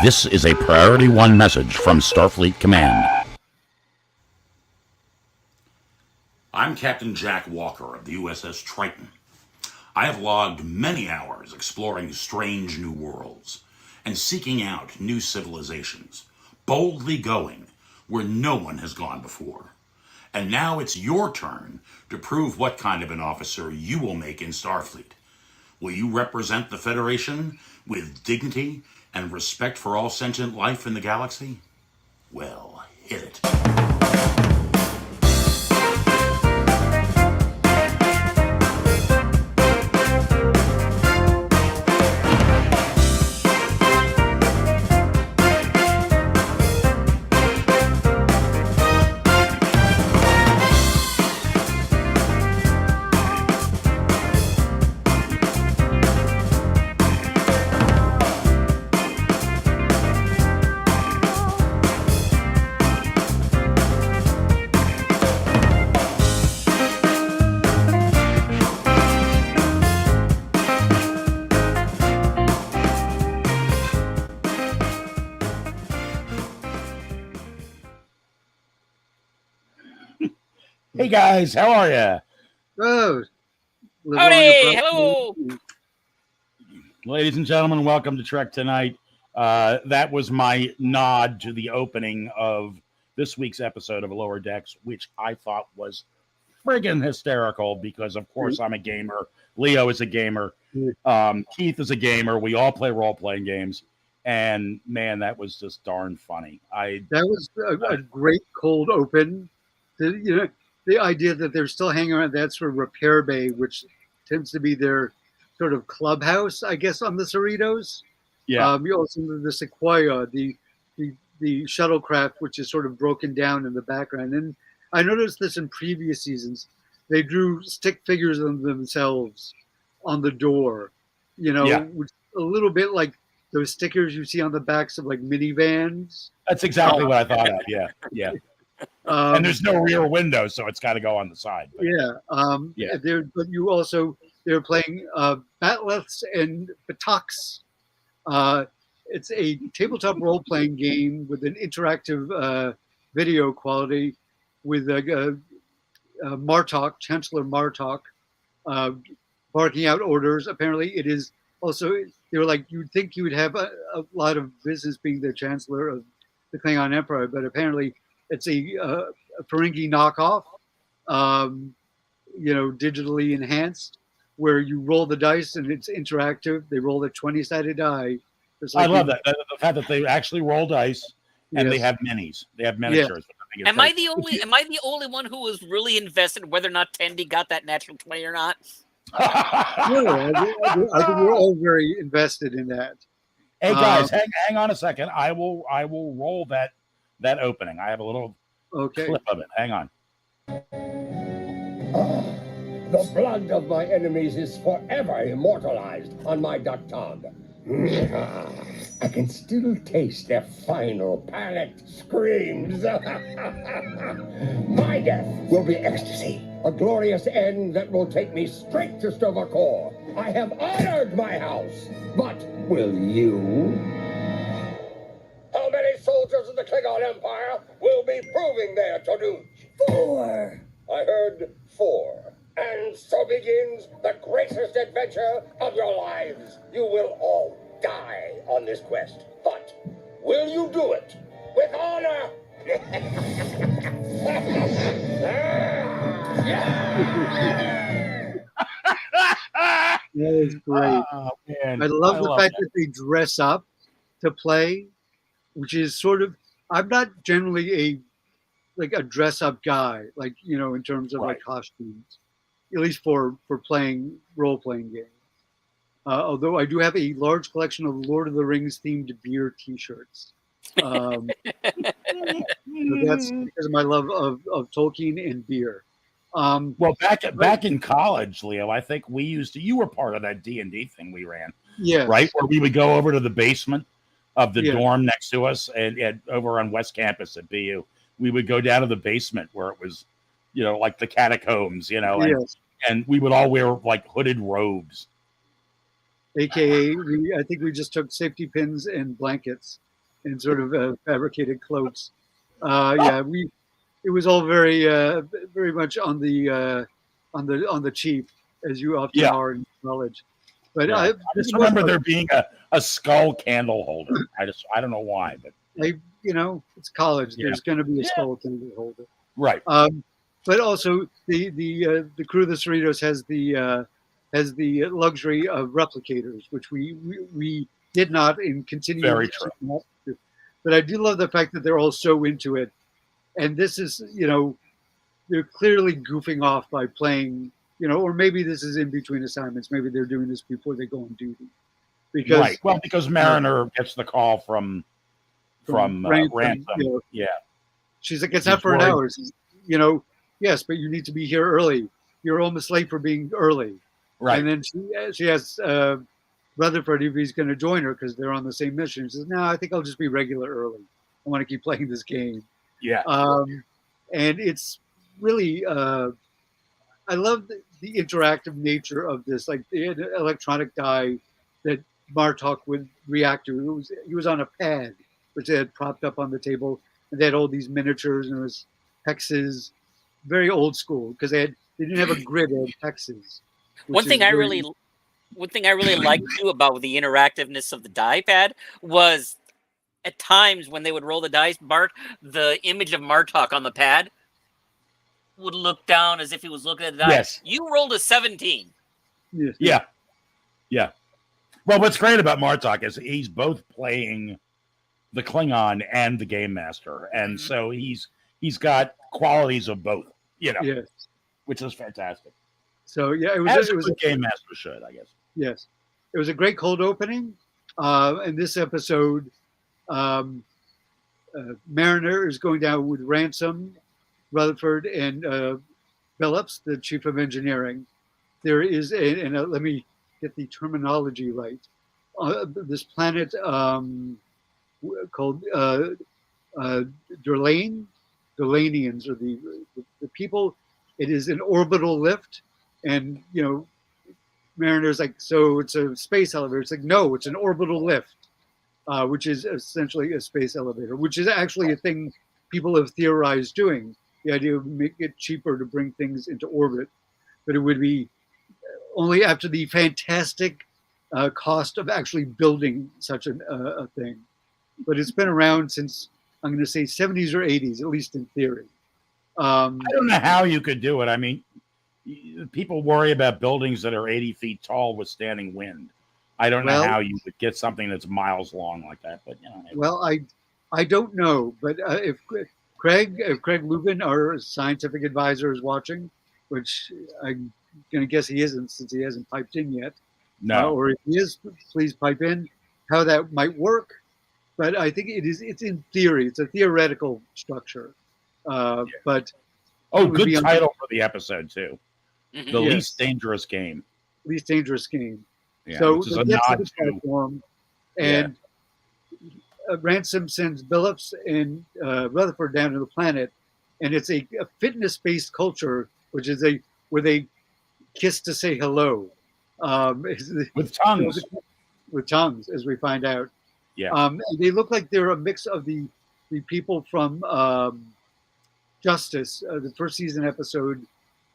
This is a Priority 1 message from Starfleet Command. I'm Captain Jack Walker of the USS Triton. I have logged many hours exploring strange new worlds and seeking out new civilizations, boldly going where no one has gone before. And now it's your turn to prove what kind of an officer you will make in Starfleet. Will you represent the Federation with dignity and respect for all sentient life in the galaxy? Well, hit it. Hey guys, how are ya? Oh, howdy, hello. Ladies and gentlemen, welcome to Trek Tonight. That was my nod to the opening of this week's episode of Lower Decks, which I thought was friggin' hysterical because, of course, I'm a gamer. Leo is a gamer. Keith is a gamer. We all play role-playing games. And, man, that was just darn funny. That was a great cold open. The idea that they're still hanging around that sort of repair bay, which tends to be their sort of clubhouse, I guess, on the Cerritos. Yeah. You also have the Sequoia, the shuttlecraft, which is sort of broken down in the background. And I noticed this in previous seasons. They drew stick figures of themselves on the door, which a little bit like those stickers you see on the backs of like minivans. That's exactly what I thought of. Yeah. And there's no rear window, so it's got to go on the side. But, But they're playing Batleths and Bataks. It's a tabletop role-playing game with an interactive video quality with Martok, Chancellor Martok, barking out orders. Apparently, it is also, they were like, you'd think you would have a lot of business being the Chancellor of the Klingon Empire, but apparently it's a Ferengi knockoff, digitally enhanced, where you roll the dice and it's interactive. They roll a 20-sided die. I love that. The fact that they actually roll dice and they have minis. They have miniatures. Yes. Am I the only one who was really invested whether or not Tendi got that natural 20 or not? I think we're all very invested in that. Hey guys, hang on a second. I will roll that opening. I have a little clip of it. Hang on. The blood of my enemies is forever immortalized on my ductond. I can still taste their final panicked screams. My death will be ecstasy, a glorious end that will take me straight to Tovakor. I have honored my house, but will you? How many soldiers of the Klingon Empire will be proving their Toduj? 4. I heard 4. And so begins the greatest adventure of your lives. You will all die on this quest. But will you do it with honor? That is great. Oh, man. I love the fact that they dress up to play, which is sort of, I'm not generally a dress up guy, in terms of like costumes, at least for playing role-playing games. Although I do have a large collection of Lord of the Rings themed beer T-shirts. So that's because of my love of Tolkien and beer. Well, back in college, Leo, I think you were part of that D&D thing we ran. Yeah. Right? Where we would go over to the basement of the dorm next to us and over on West Campus at BU. We would go down to the basement where it was, like the catacombs, and we would all wear like hooded robes. AKA, I think we just took safety pins and blankets in sort of fabricated cloaks. Yeah, it was all very much on the cheap, as you often Yeah. are in college. But Yeah. I just remember there being a skull candle holder. I don't know why, but it's college. Yeah. There's going to be a Yeah. skull candle holder. right. But also the crew of the Cerritos has the luxury of replicators, which we did not and continue. Very to true. not do. But I do love the fact that they're all so into it, and this is they're clearly goofing off by playing, or maybe this is in between assignments. Maybe they're doing this before they go on duty. Because Right. Well, because Mariner gets the call from Ransom. Yeah. She's like, it's not for an hour. Yes, but you need to be here early. You're almost late for being early. Right. And then she asks Rutherford if he's going to join her because they're on the same mission. She says, no, I think I'll just be regular early. I want to keep playing this game. Yeah. And it's really, I love the interactive nature of this. Like the electronic die that Martok would react to. He was on a pad, which they had propped up on the table. And they had all these miniatures and it was hexes, very old school because they didn't have a grid, they had hexes. One thing I really liked too about the interactiveness of the die pad was at times when they would roll the dice, the image of Martok on the pad would look down as if he was looking at the dice. Yes. You rolled a 17. Yeah. Yeah. Well, what's great about Martok is he's both playing the Klingon and the Game Master, and so he's got qualities of both, Yes. which is fantastic. So yeah, it was a Game Master should, I guess. Yes, it was a great cold opening. In this episode, Mariner is going down with Ransom, Rutherford, and Phillips, the chief of engineering. There is let me get the terminology right. This planet called Durlanians are the people. It is an orbital lift, and Mariner's like, so it's a space elevator. It's like, no, it's an orbital lift, which is essentially a space elevator, which is actually a thing people have theorized doing. The idea of make it cheaper to bring things into orbit, but it would be only after the fantastic cost of actually building such a thing. But it's been around since, I'm going to say 70s or 80s, at least in theory. I don't know how you could do it. I mean, people worry about buildings that are 80 feet tall withstanding wind. I don't know how you would get something that's miles long like that. But Well, I don't know. But if Craig Lubin, our scientific advisor, is watching, which I'm going to guess he isn't since he hasn't piped in yet. No. Or if he is, please pipe in how that might work. But I think it's in theory. It's a theoretical structure. But good title for the episode too. Mm-hmm. The least dangerous game. Least dangerous game. Yeah, so which is they a get to nod the platform, and Ransom sends Billups and Rutherford down to the planet, and it's a fitness-based culture, which is where they kiss to say hello, with tongues. With tongues, as we find out. Yeah. And they look like they're a mix of the people from Justice, the first season episode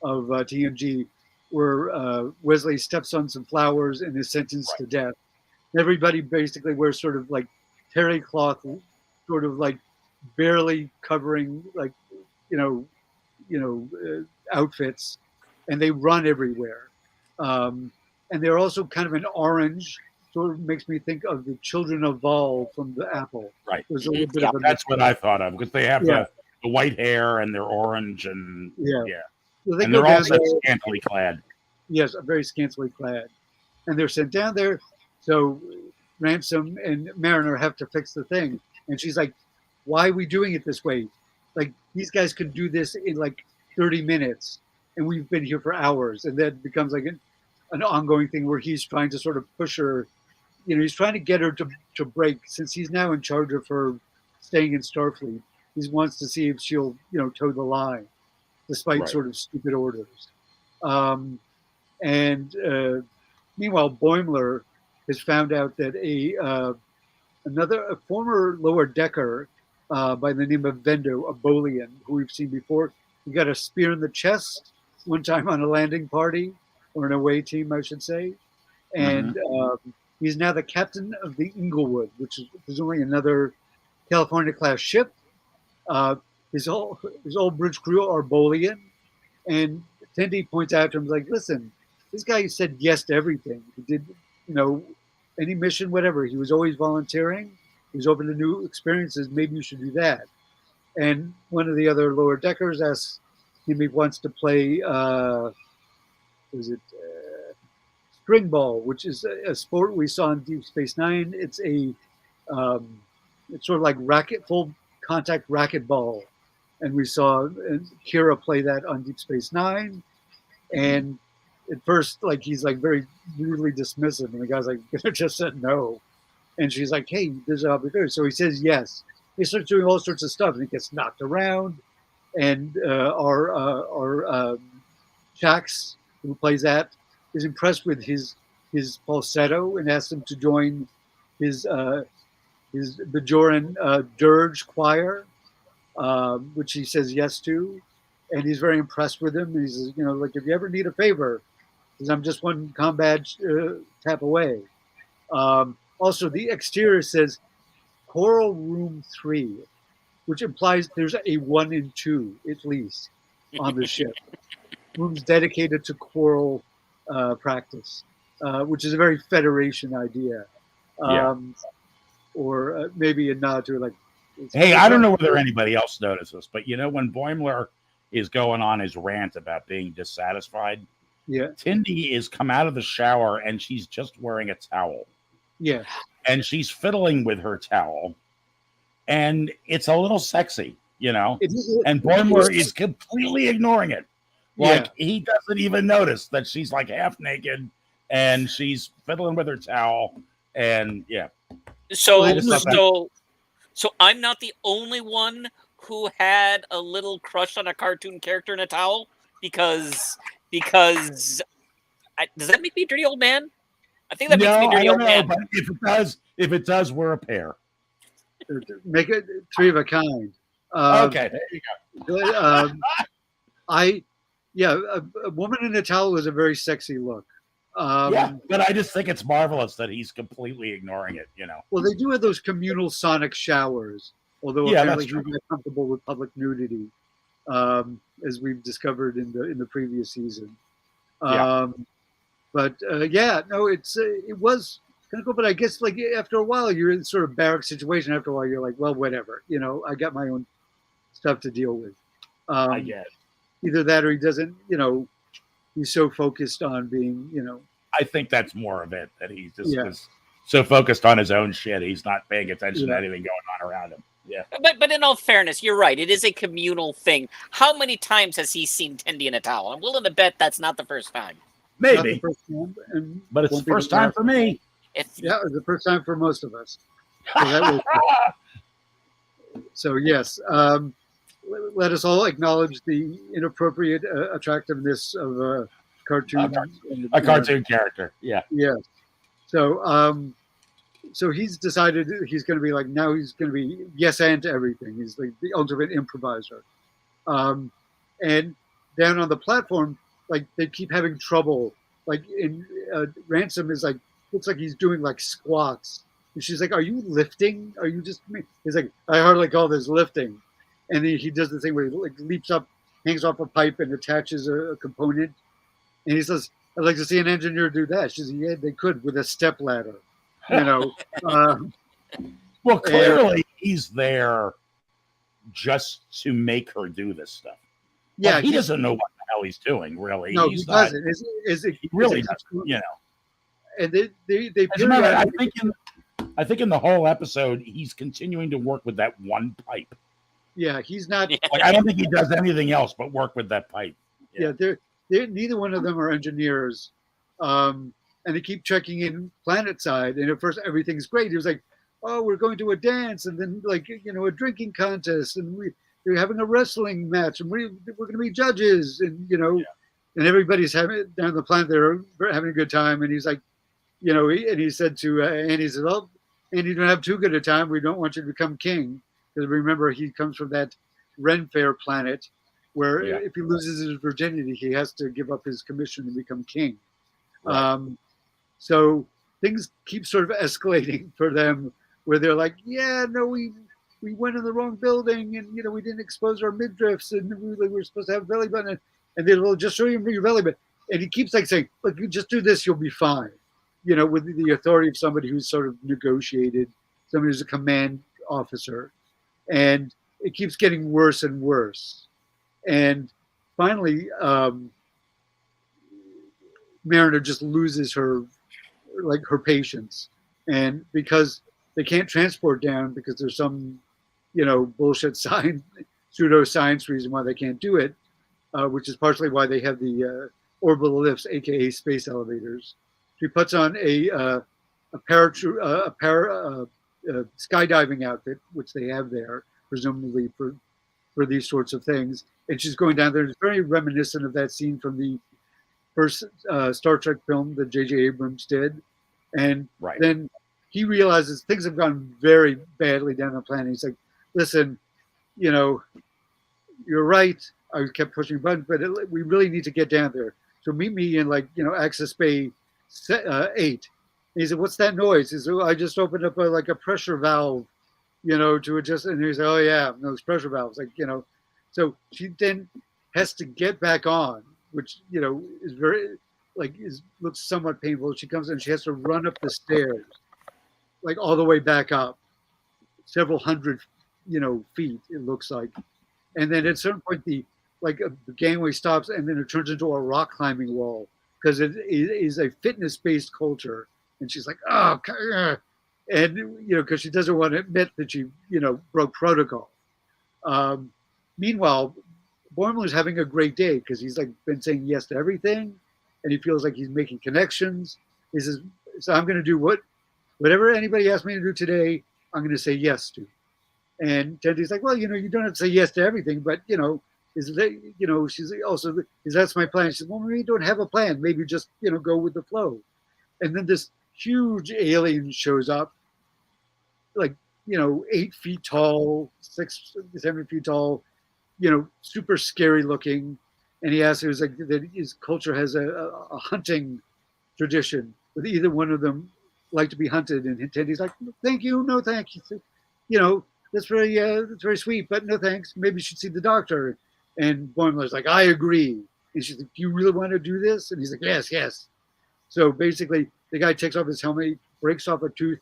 of TNG, where Wesley steps on some flowers and is sentenced to death. Everybody basically wears sort of like terry cloth, sort of like barely covering, like outfits, and they run everywhere. And they're also kind of an orange. Sort of makes me think of the children of Vol from the Apple. Right. There's a little bit of that's what I thought of because they have the white hair and they're orange and Well, and they're also scantily clad. Yes, very scantily clad, and they're sent down there. So Ransom and Mariner have to fix the thing, and she's like, "Why are we doing it this way? Like these guys could do this in like 30 minutes, and we've been here for hours." And that becomes like an ongoing thing where he's trying to sort of push her. He's trying to get her to break since he's now in charge of her staying in Starfleet. He wants to see if she'll, toe the line, despite sort of stupid orders. And meanwhile, Boimler has found out that a former lower decker by the name of Vendo, a Bolian, who we've seen before. He got a spear in the chest one time on a landing party, or an away team, I should say. And he's now the captain of the Inglewood, which is presumably another California-class ship. His old bridge crew are Bolian. And Tendi points out to him, like, listen, this guy said yes to everything. He did, any mission, whatever. He was always volunteering. He was open to new experiences. Maybe you should do that. And one of the other lower deckers asks him if he wants to play, string ball, which is a sport we saw in Deep Space Nine. It's it's sort of like full contact racquetball. And we saw Kira play that on Deep Space Nine. And at first, like, he's like very rudely dismissive, and the guy's like, just said no. And she's like, hey, this is how we do it. So he says yes. He starts doing all sorts of stuff, and he gets knocked around. And our Shax, who plays that, is impressed with his falsetto and asks him to join his Bajoran dirge choir, which he says yes to. And he's very impressed with him. And he says, like, if you ever need a favor, because I'm just one combat tap away. Also, the exterior says Coral Room 3, which implies there's a 1 and 2 at least on the ship. Rooms dedicated to choral practice, which is a very Federation idea. Or maybe a nod to, like, hey, I don't know whether anybody else noticed this, but when Boimler is going on his rant about being dissatisfied, Tendi is come out of the shower and she's just wearing a towel. Yeah. And she's fiddling with her towel. And it's a little sexy, And Boimler is completely ignoring it. Like, he doesn't even notice that she's like half naked and she's fiddling with her towel. And So I'm not the only one who had a little crush on a cartoon character in a towel because does that make me a dirty old man? I think that makes me a dirty old man. But if it does, we're a pair. Make it 3 of a kind. Okay, there you go. A woman in a towel is a very sexy look. But I just think it's marvelous that he's completely ignoring it, Well, they do have those communal sonic showers, although apparently he's not comfortable with public nudity, as we've discovered in the previous season. It was kind of cool, but I guess, like, after a while, you're in sort of barrack situation. After a while, you're like, well, whatever, I got my own stuff to deal with. I guess. Either that or he doesn't, he's so focused on being, I think that's more of it, that he's just so focused on his own shit, he's not paying attention to anything going on around him. Yeah. But in all fairness, you're right. It is a communal thing. How many times has he seen Tendi in a towel? I'm willing to bet that's not the first time. Maybe. First time, but it's the first time for me. It's the first time for most of us. So yes. Let us all acknowledge the inappropriate attractiveness of a cartoon. A cartoon character, yeah. Yes. So he's decided he's going to be like, now he's going to be yes and to everything. He's like the ultimate improviser. And down on the platform, like, they keep having trouble. Like, in Ransom is like, looks like he's doing like squats. And she's like, are you lifting? Are you just me? He's like, I hardly call this lifting. And he does the thing where he, like, leaps up, hangs off a pipe, and attaches a component. And he says, I'd like to see an engineer do that. She says, yeah, they could with a step ladder. Well, clearly he's there just to make her do this stuff. Yeah, like, he doesn't know what the hell he's doing, really. No, he doesn't. He really doesn't, And they I think in the whole episode, he's continuing to work with that one pipe. Yeah, he's not. Like, I don't think he does anything else but work with that pipe. Yeah, they're neither one of them are engineers, and they keep checking in planet side. And at first, everything's great. He was like, "Oh, we're going to a dance, and then, like, a drinking contest, and we're having a wrestling match, and we're going to be judges, and and everybody's having down the planet. They're having a good time." And he's like, and he said to Annie, he said, "Oh, and you don't have too good a time. We don't want you to become king, because remember he comes from that Ren Fair planet, where if he loses his virginity, he has to give up his commission and become king. Right. So things keep sort of escalating for them, where they're like, yeah, no, we went in the wrong building, and we didn't expose our midriffs, and we were supposed to have a belly button, and they will just show you your belly button. And he keeps like saying, look, you just do this, you'll be fine. With the authority of somebody who's sort of negotiated, somebody who's a command officer. And it keeps getting worse and worse. And finally, Mariner just loses her patience. And because they can't transport down, because there's some, bullshit pseudo science reason why they can't do it, which is partially why they have the orbital lifts, aka space elevators. She puts on a skydiving outfit, which they have there, presumably for these sorts of things. And she's going down there. It's very reminiscent of that scene from the first Star Trek film that J.J. Abrams did. And then he realizes things have gone very badly down the planet. He's like, listen, you're right. I kept pushing buttons, but we really need to get down there. So meet me in Access Bay 8. And he said, what's that noise? He said, I just opened up a pressure valve, to adjust. And he said, oh yeah, those pressure valves, So she then has to get back on, which, is very, looks somewhat painful. She comes in, she has to run up the stairs, all the way back up, several hundred, feet, it looks like. And then at a certain point, the gangway stops, and then it turns into a rock climbing wall, because it is a fitness-based culture. And she's like, oh, and, because she doesn't want to admit that she, broke protocol. Meanwhile, Boimler's having a great day, because he's been saying yes to everything, and he feels like he's making connections. He says, so I'm going to do whatever anybody asks me to do today, I'm going to say yes to. And Tendy's like, well, you don't have to say yes to everything, but, is that, she's also, that's my plan. She says, well, maybe you don't have a plan. Maybe just, go with the flow. And then this huge alien shows up, 8 feet tall, 6, 7 feet tall, super scary looking. And he asks her, that his culture has a hunting tradition, with either one of them like to be hunted. And Tendy's like, thank you, no thank you. That's very sweet, but no thanks. Maybe you should see the doctor. And Boimler's like, I agree. And she's like, do you really want to do this? And he's like, yes, yes. So basically, the guy takes off his helmet, breaks off a tooth,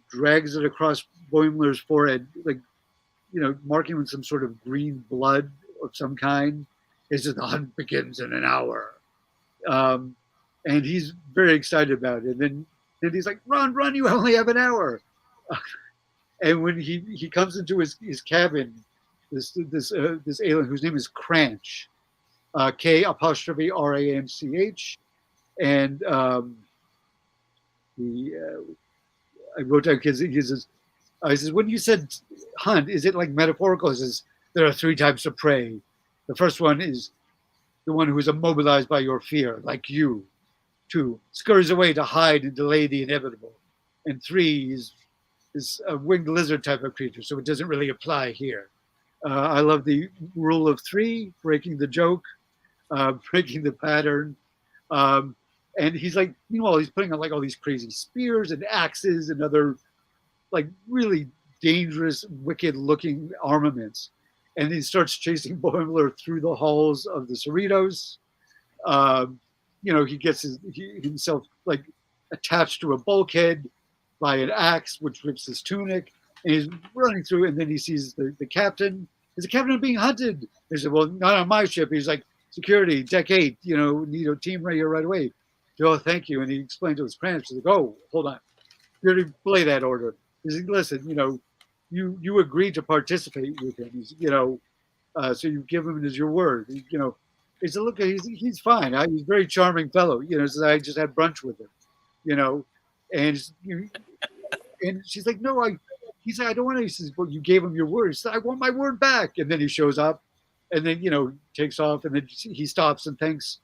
drags it across Boimler's forehead, marking with some sort of green blood of some kind. He says, the hunt begins in an hour. And he's very excited about it. And then he's like, run, you only have an hour. And when he comes into his cabin, this alien whose name is Cranch, K''RANCH, and I wrote down because he says, when you said hunt, is it metaphorical? He says, there are 3 types of prey. The first one is the one who is immobilized by your fear, like you. 2, scurries away to hide and delay the inevitable. And 3 is a winged lizard type of creature, so it doesn't really apply here. I love the rule of 3, breaking the joke, breaking the pattern. And he's meanwhile, he's putting on all these crazy spears and axes and other really dangerous, wicked looking armaments. And he starts chasing Boimler through the halls of the Cerritos. He gets himself attached to a bulkhead by an axe, which rips his tunic. And he's running through, and then he sees the captain. Is the captain being hunted? He said, well, not on my ship. He's like, security, deck 8, need a team ready right away. Oh, thank you. And he explained to his Cranch, he's like, oh, hold on. You already play that order. He's like, listen, you agreed to participate with him. He's, so you give him as your word. He said, look, he's fine. He's a very charming fellow. Says, I just had brunch with him, and she's like, no, he said, I don't want to. He says, well, you gave him your word. He said, I want my word back. And then he shows up, and then, takes off, and then he stops and thanks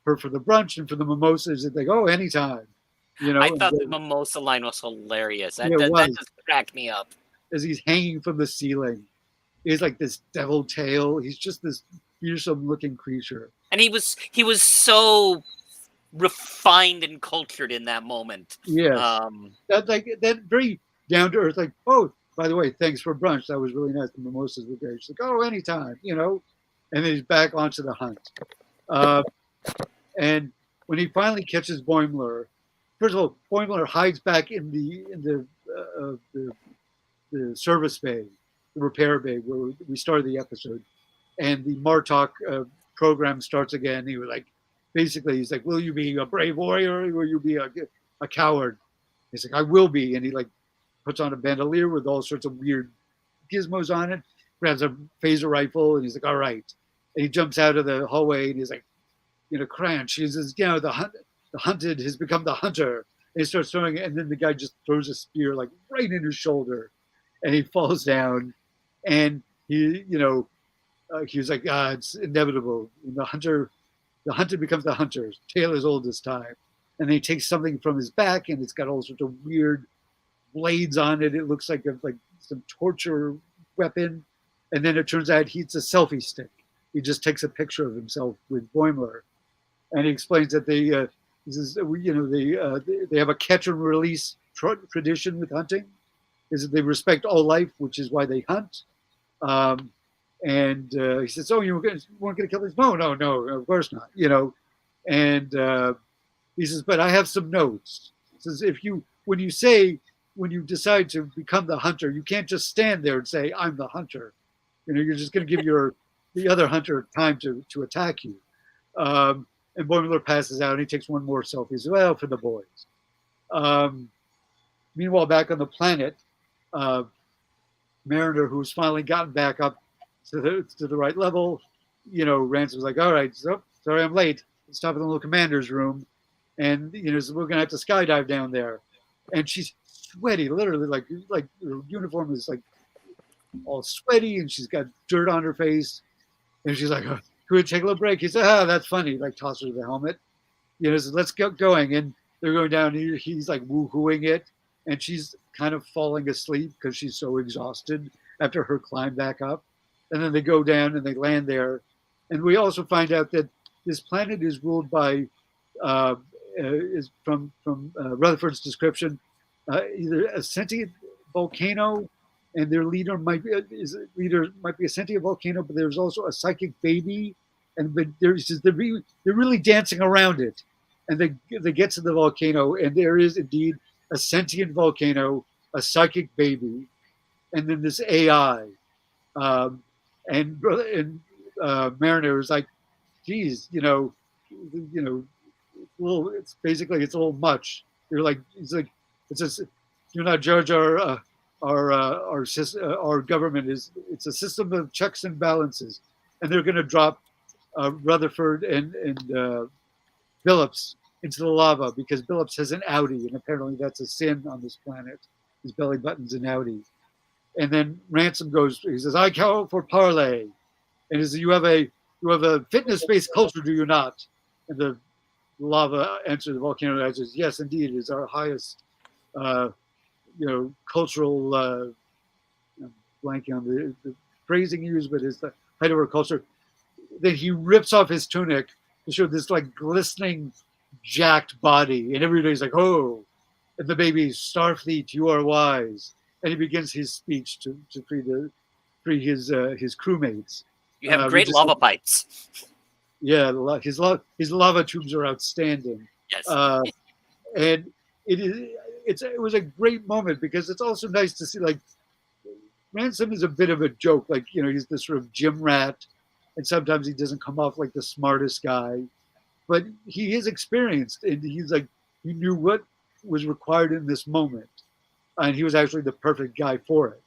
her for the brunch and for the mimosas. And they go, oh, anytime. I and thought the then, mimosa line was hilarious. yeah, it That was, just cracked me up. as he's hanging from the ceiling. He's like this devil tail. He's just this fearsome looking creature. And he was so refined and cultured in that moment. Yes. That very down to earth, like, oh, by the way, thanks for brunch. That was really nice. The mimosas were great. She's like, oh, anytime, And then he's back onto the hunt. And when he finally catches Boimler, first of all, Boimler hides back in the service bay, the repair bay where we started the episode, and the Martok program starts again. He was like, basically, he's like, "Will you be a brave warrior, or will you be a coward?" He's like, "I will be," and he like puts on a bandolier with all sorts of weird gizmos on it, grabs a phaser rifle, and he's like, "All right," and he jumps out of the hallway, and he's like, Cranch. He says, the hunted has become the hunter. And he starts throwing it, and then the guy just throws a spear like right in his shoulder, and he falls down, and he was like, it's inevitable. And the hunted becomes the hunter. Tale as old as time. And then he takes something from his back, and it's got all sorts of weird blades on it. It looks like some torture weapon. And then it turns out it's a selfie stick. He just takes a picture of himself with Boimler. And he explains that they have a catch and release tradition with hunting, is that they respect all life, which is why they hunt. And he says, "Oh, you weren't going to kill this?" No, of course not. And he says, "But I have some notes." He says, when you decide to become the hunter, you can't just stand there and say, "I'm the hunter." You're just going to give the other hunter time to attack you. And Boimler passes out, and he takes one more selfie. He says, "Well, for the boys." Meanwhile, back on the planet, Mariner, who's finally gotten back up to the right level, Ransom's like, "All right, so sorry I'm late. Let's stop in the little commander's room, and so we're gonna have to skydive down there." And she's sweaty, literally, like her uniform is like all sweaty, and she's got dirt on her face, and she's like, "Oh, can we take a little break?" He said, "Ah, that's funny." Like tosses her the helmet, says, "Let's get going." And they're going down. He's like woohooing it, and she's kind of falling asleep because she's so exhausted after her climb back up. And then they go down and they land there, and we also find out that this planet is ruled by, is from Rutherford's description, either a sentient volcano, and their leader might be a sentient volcano, but there's also a psychic baby, but they're really dancing around it, and they get to the volcano, and there is indeed a sentient volcano, a psychic baby, and then this AI, and Mariner is like, "Geez, it's basically a little much." He's like, "It's just, you're not judge our government it's a system of checks and balances," and they're going to drop Rutherford and Billups into the lava because Billups has an Audi, and apparently that's a sin on this planet. His belly button's an Audi. And then Ransom he says, "I call for parley," and he says, "You have a fitness-based culture, do you not?" And the lava answers, the volcano answers, "Yes, indeed, it is our highest cultural," I'm blanking on the phrasing used, but it's the height of our culture. Then he rips off his tunic to show this like glistening, jacked body, and everybody's like, "Oh!" And the baby, "Starfleet, you are wise." And he begins his speech to free his crewmates. You have great lava pipes. Yeah, his lava tubes are outstanding. Yes. And it was a great moment because it's also nice to see, like, Ransom is a bit of a joke. Like, he's this sort of gym rat, and sometimes he doesn't come off like the smartest guy, but he is experienced, and he's like, he knew what was required in this moment, and he was actually the perfect guy for it.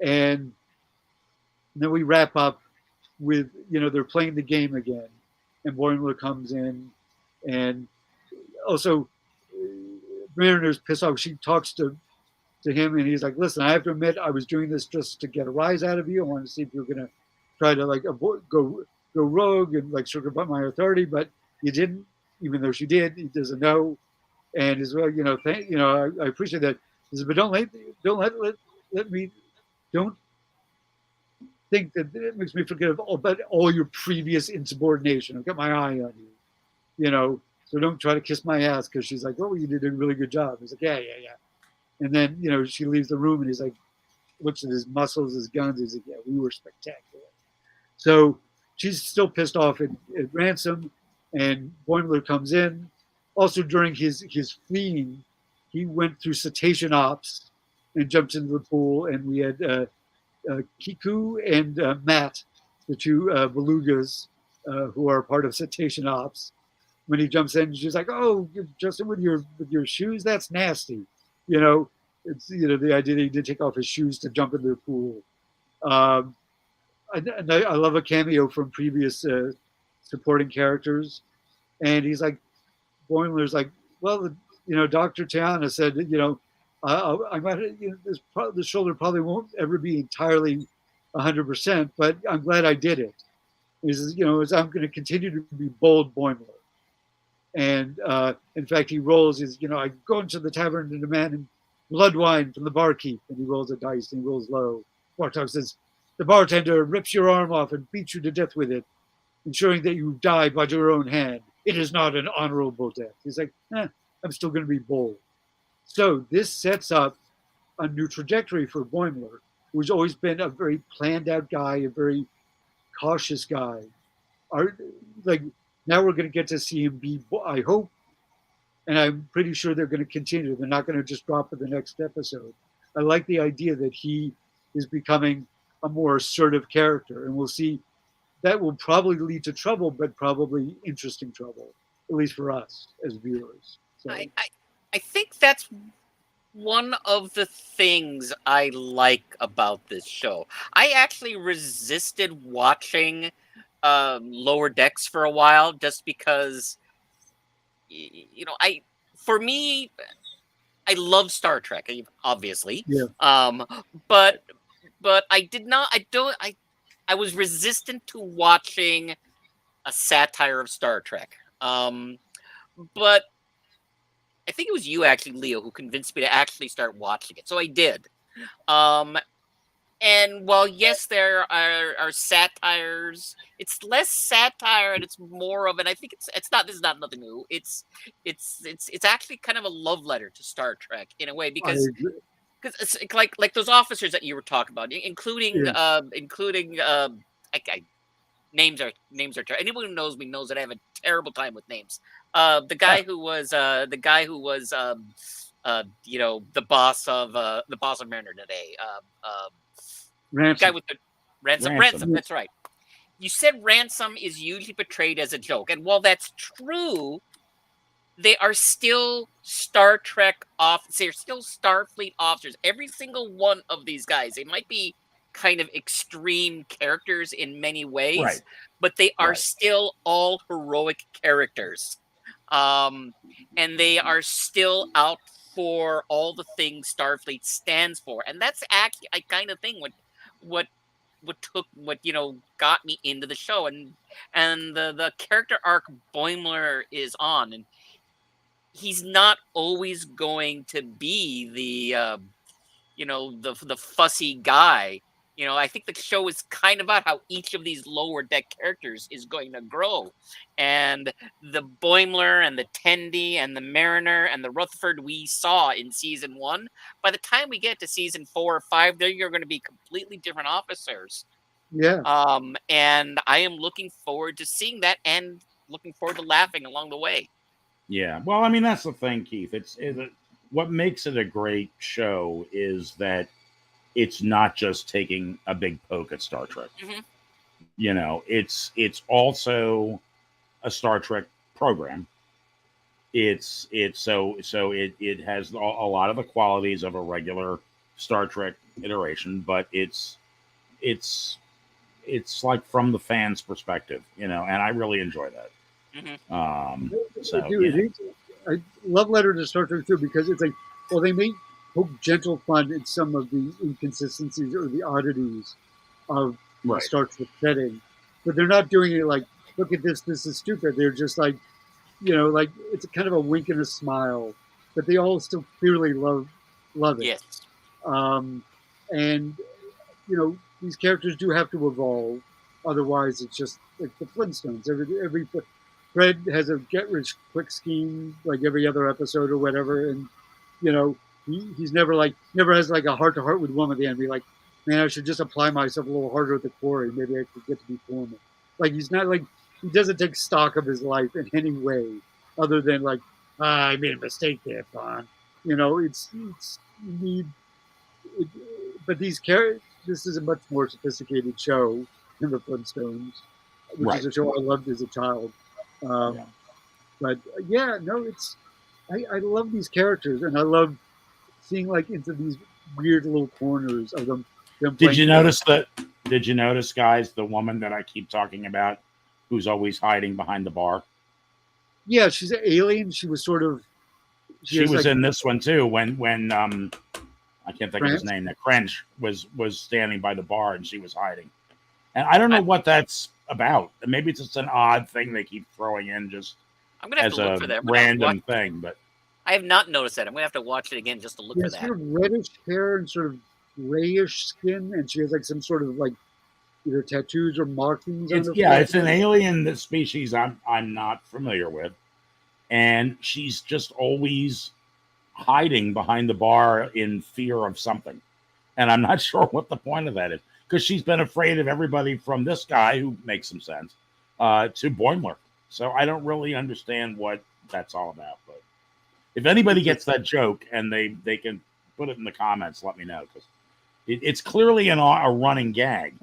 And then we wrap up with, they're playing the game again, and Boimler comes in, and also Mariner's pissed off. She talks to him, and he's like, "Listen, I have to admit, I was doing this just to get a rise out of you. I wanted to see if you were going to try to like go rogue and like circumvent my authority, but you didn't." even though she did. He doesn't know, and as well, I appreciate that. He says, but don't let me don't think that it makes me forget about all your previous insubordination. I've got my eye on you, So don't try to kiss my ass, because she's like, oh, you did a really good job. He's like, yeah. And then, she leaves the room and he's like, looks at his muscles, his guns. He's like, yeah, we were spectacular. So she's still pissed off at Ransom, and Boimler comes in. Also, during his fleeing, he went through cetacean ops and jumped into the pool, and we had Kiku and Matt, the two belugas who are part of cetacean ops. When he jumps in, she's like, "Oh, Justin, with your shoes, that's nasty." It's the idea that he did take off his shoes to jump into the pool. And I love a cameo from previous supporting characters, and he's like, Boimler's like, well, Dr. Tiana said that I might this shoulder probably won't ever be entirely 100%, but I'm glad I did it. He says, as I'm going to continue to be bold Boimler. And in fact, he rolls I go into the tavern and demand blood wine from the barkeep, and he rolls a dice and he rolls low. Bartok says, the bartender rips your arm off and beats you to death with it, ensuring that you die by your own hand. It is not an honorable death. He's like, I'm still going to be bold. So this sets up a new trajectory for Boimler, who's always been a very planned out guy, a very cautious guy. Now we're going to get to see him be, I hope, and I'm pretty sure they're going to continue. They're not going to just drop it the next episode. I like the idea that he is becoming a more assertive character, and we'll see that will probably lead to trouble, but probably interesting trouble, at least for us as viewers. So. I think that's one of the things I like about this show. I actually resisted watching Lower Decks for a while, just because, I love Star Trek, obviously. Yeah. But I was resistant to watching a satire of Star Trek. But I think it was you, actually, Leo, who convinced me to actually start watching it. So I did. And while, yes, there are satires, it's less satire and it's more of, and I think it's not, this is not nothing new. It's actually kind of a love letter to Star Trek in a way, because it's like those officers that you were talking about, including names are terrible. Anyone who knows me knows that I have a terrible time with names. The guy who was the boss of Mariner today. Ransom. Guy with the Ransom. That's right. You said Ransom is usually portrayed as a joke, and while that's true, they are still Star Trek officers. They're still Starfleet officers. Every single one of these guys, they might be kind of extreme characters in many ways, right, but they are still all heroic characters. And they are still out for all the things Starfleet stands for. And that's actually I kind of think what got me into the show, and the character arc Boimler is on, and he's not always going to be the fussy guy. I think the show is kind of about how each of these lower deck characters is going to grow. And the Boimler and the Tendi and the Mariner and the Rutherford we saw in season 1, by the time we get to season 4 or 5, they're going to be completely different officers. Yeah. And I am looking forward to seeing that and looking forward to laughing along the way. Yeah. Well, I mean, that's the thing, Keith. What makes it a great show is that it's not just taking a big poke at Star Trek. Mm-hmm. It's also a Star Trek program. It has a lot of the qualities of a regular Star Trek iteration, but it's like from the fans' perspective, and I really enjoy that. Mm-hmm. I love Letter to Star Trek too, because it's like, well, they may poke gentle fun at some of the inconsistencies or the oddities of Star Trek setting, but they're not doing it like, look at this is stupid. They're just like, like it's a kind of a wink and a smile, but they all still clearly love it. Yes. And these characters do have to evolve, otherwise it's just like the Flintstones. Every Fred has a get rich quick scheme like every other episode or whatever, and he's never has like a heart to heart with one at the end. Be like, man, I should just apply myself a little harder at the quarry. Maybe I could get to be foreman. Like he's not like he doesn't take stock of his life in any way, other than like I made a mistake there, Fawn. It's you need. But these characters, this is a much more sophisticated show than the Flintstones, which is a show I loved as a child. But I love these characters, and I love seeing like into these weird little corners of them. Did you notice, guys, the woman that I keep talking about, who's always hiding behind the bar? Yeah, she's an alien. She was sort of. She was in this one too. When I can't think of his name. That Crench was standing by the bar and she was hiding, and I don't know what that's about. Maybe it's just an odd thing they keep throwing in just I'm gonna have as to look a for that. random thing. But I have not noticed that. I'm gonna have to watch it again just to look for that. Sort of reddish hair and sort of grayish skin, and she has like some sort of like either tattoos or markings. It's an alien species I'm not familiar with, and she's just always hiding behind the bar in fear of something, and I'm not sure what the point of that is, because she's been afraid of everybody from this guy, who makes some sense, to Boimler. So I don't really understand what that's all about. But if anybody gets that joke and they can put it in the comments, let me know, because it's clearly a running gag,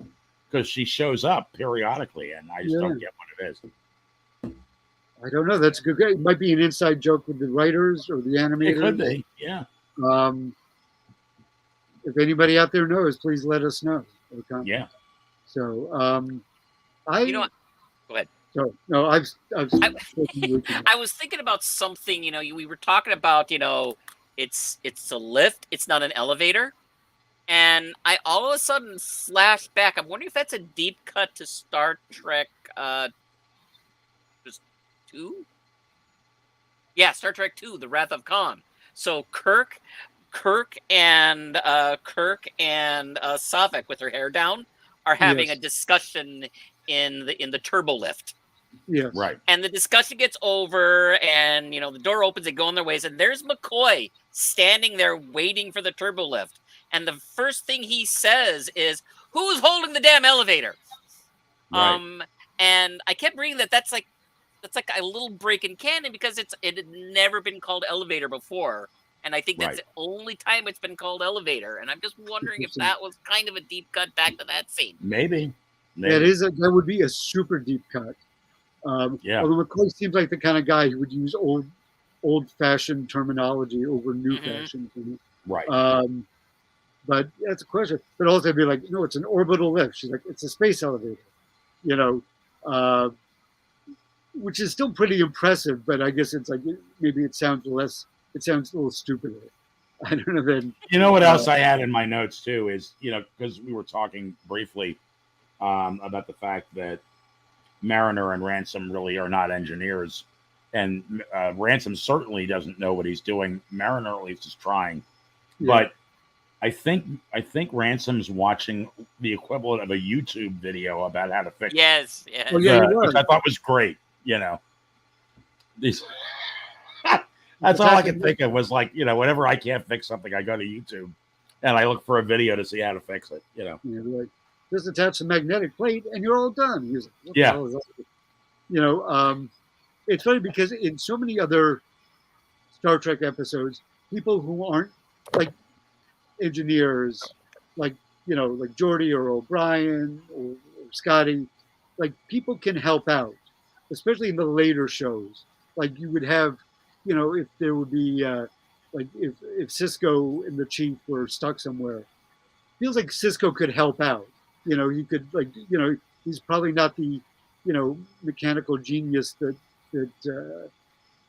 because she shows up periodically, and I just don't get what it is. I don't know. That's a good. It might be an inside joke with the writers or the animators. It could be, yeah. If anybody out there knows, please let us know. Yeah. So, you know what? Go ahead. So, no, I was thinking about something. We were talking about. It's a lift. It's not an elevator. And I all of a sudden flashed back. I'm wondering if that's a deep cut to Star Trek. Two? Yeah, Star Trek II, The Wrath of Khan. So Kirk and Saavik with her hair down are having a discussion in the turbo lift. Yeah, right. And the discussion gets over, and the door opens. They go on their ways, and there's McCoy standing there waiting for the turbo lift. And the first thing he says is, "Who's holding the damn elevator?" Right. And I kept reading that's like a little break in canon, because it had never been called elevator before, and I think that's the only time it's been called elevator. And I'm just wondering if that was kind of a deep cut back to that scene. Maybe. That would be a super deep cut. Although McCoy seems like the kind of guy who would use old-fashioned terminology over new-fashioned. Right. But that's a question. But also I'd be like, no, it's an orbital lift. She's like, it's a space elevator. Which is still pretty impressive, but I guess it's like maybe it sounds a little stupider. I don't know. Then what else I had in my notes too is because we were talking briefly about the fact that Mariner and Ransom really are not engineers, and Ransom certainly doesn't know what he's doing. Mariner at least is trying, but I think Ransom's watching the equivalent of a YouTube video about how to fix. Yes. Which I thought was great. These. That's all I could think of was like, whenever I can't fix something, I go to YouTube and I look for a video to see how to fix it. Like, just attach the magnetic plate and you're all done. He's like, what the hell is that? It's funny because in so many other Star Trek episodes, people who aren't like engineers, like Geordi or O'Brien or Scotty, like people can help out, especially in the later shows. Like you would have, if there would be like if Cisco and the chief were stuck somewhere, feels like Cisco could help out. You could he's probably not the mechanical genius that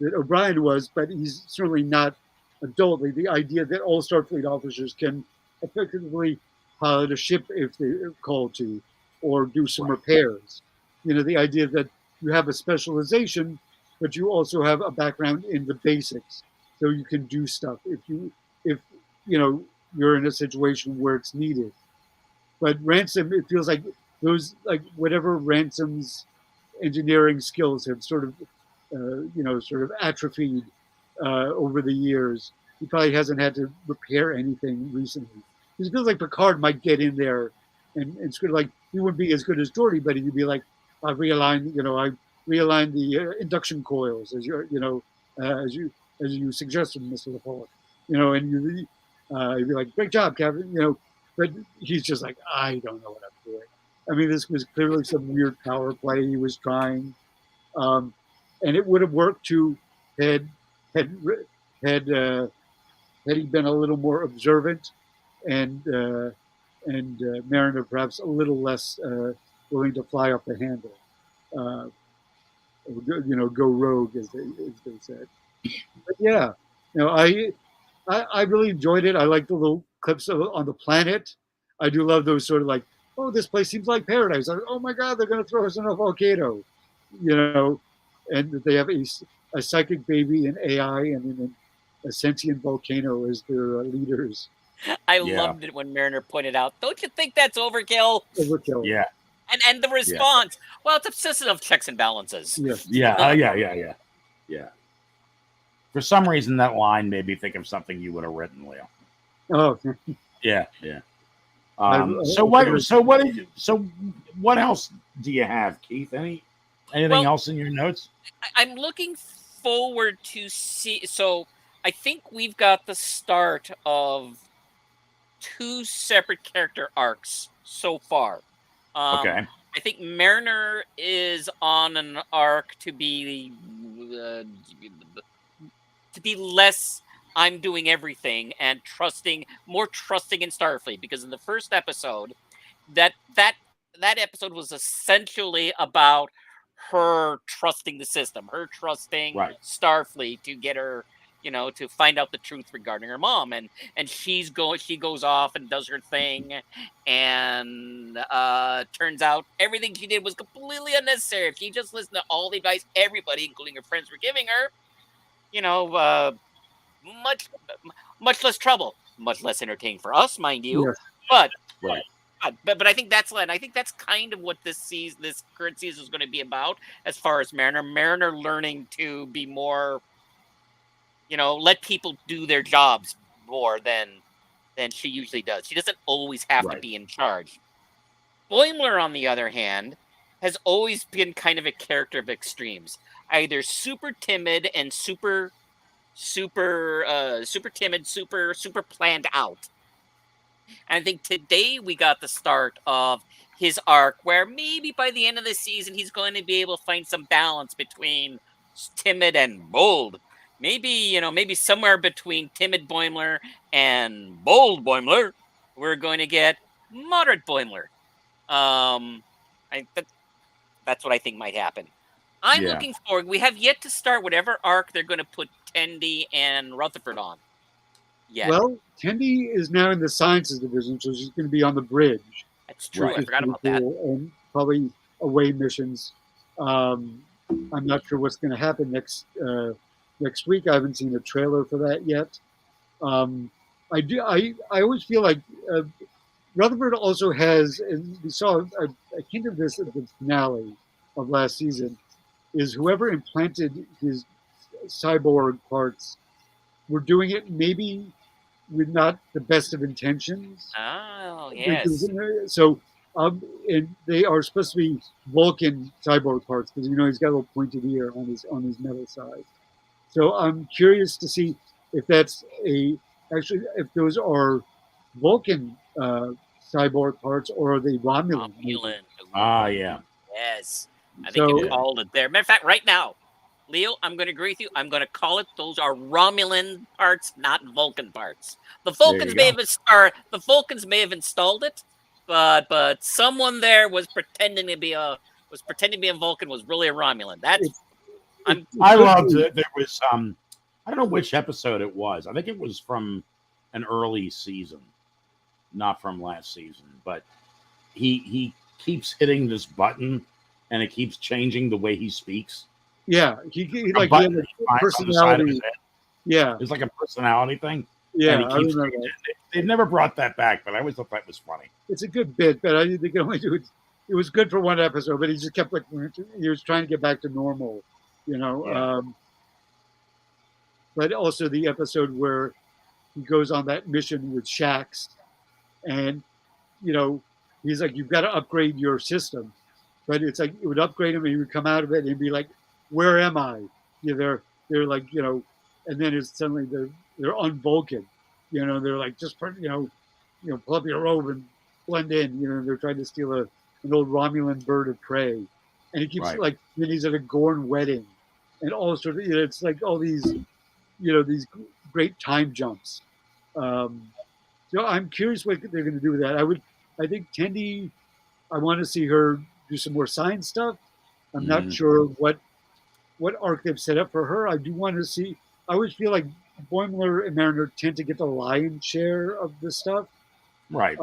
O'Brien was, but he's certainly not adultly. The idea that all Starfleet officers can effectively pilot a ship if they're called to, or do some repairs. The idea that you have a specialization but you also have a background in the basics, so you can do stuff if you know you're in a situation where it's needed. But Ransom, it feels like those like whatever Ransom's engineering skills have sort of sort of atrophied over the years. He probably hasn't had to repair anything recently. It feels like Picard might get in there and sort of like he wouldn't be as good as Geordi, but he'd be like, I realigned the induction coils as as you suggested, Mr. LaPolla. And you'd be like, great job, Captain. But he's just like, I don't know what I'm doing. I mean, this was clearly some weird power play he was trying, and it would have worked to had he been a little more observant and Mariner perhaps a little less willing to fly off the handle, go rogue as they said. But yeah, I really enjoyed it. I like the little clips on the planet. I do love those sort of like, oh, this place seems like paradise. Oh my God, they're going to throw us in a volcano, and they have a psychic baby, an AI, and then a sentient volcano as their leaders. I loved it when Mariner pointed out, don't you think that's overkill? Overkill. Yeah. And the response, well, it's obsessive of checks and balances. Yeah. For some reason, that line made me think of something you would have written, Leo. Oh, yeah. So what else do you have, Keith? Anything else in your notes? I'm looking forward to see. So I think we've got the start of 2 separate character arcs so far. Okay. I think Mariner is on an arc to be less I'm doing everything and more trusting in Starfleet, because in the first episode, that episode was essentially about her trusting the system, her trusting Starfleet to get her, to find out the truth regarding her mom, and she goes off and does her thing, and turns out everything she did was completely unnecessary. If she just listened to all the advice everybody, including her friends, were giving her, much less trouble, much less entertaining for us, mind you. Yes. But I think that's kind of what this current season is going to be about, as far as Mariner learning to be more, let people do their jobs more than she usually does. She doesn't always have to be in charge. Boimler, on the other hand, has always been kind of a character of extremes, either super timid and super timid, super planned out. And I think today we got the start of his arc, where maybe by the end of the season he's going to be able to find some balance between timid and bold. Maybe somewhere between timid Boimler and bold Boimler, we're going to get moderate Boimler. That's what I think might happen. I'm looking forward. We have yet to start whatever arc they're going to put Tendi and Rutherford on. Yeah. Well, Tendi is now in the sciences division, so she's going to be on the bridge. That's true. I forgot about that. And probably away missions. I'm not sure what's going to happen next week. I haven't seen a trailer for that yet. I always feel like Rutherford also has, and we saw a hint of this at the finale of last season, is whoever implanted his cyborg parts were doing it maybe with not the best of intentions. Oh, yes. So, and they are supposed to be Vulcan cyborg parts, because he's got a little pointed ear on his metal side. So I'm curious to see if that's if those are Vulcan cyborg parts, or are they Romulan? Yeah. Yes. I think you called it there. Matter of fact, right now, Leo, I'm going to agree with you. I'm going to call it. Those are Romulan parts, not Vulcan parts. The Vulcans may have installed it, but someone there was pretending to be a Vulcan, was really a Romulan. I loved it. There was I don't know which episode it was. I think it was from an early season, not from last season. But he keeps hitting this button, and it keeps changing the way he speaks. Yeah, he like he button had he a finds on the side of his personality. head. Yeah, It's like a personality thing. yeah, And he I keeps remember that. they've never brought that back, but I always thought that was funny. It's a good bit, but I think they can only do it. It was good for one episode, but he just kept like he was trying to get back to normal, you know. Yeah. But also the episode where he goes on that mission with Shax, and you know he's like, "You've got to upgrade your system," but it's like it would upgrade him, and he would come out of it and he'd be like, "Where am I?" They're like, you know, and then it's suddenly they're on Vulcan, you know, they're like, just put, pull up your robe and blend in, you know, they're trying to steal an old Romulan bird of prey, and he keeps Right. like, then he's at a Gorn wedding, and all sort of, you know, it's like all these, you know, these great time jumps. So I'm curious what they're going to do with that. I think Tendi, I want to see her do some more science stuff. I'm not sure what arc they've set up for her. I do want to see. I always feel like Boimler and Mariner tend to get the lion's share of this stuff, Right.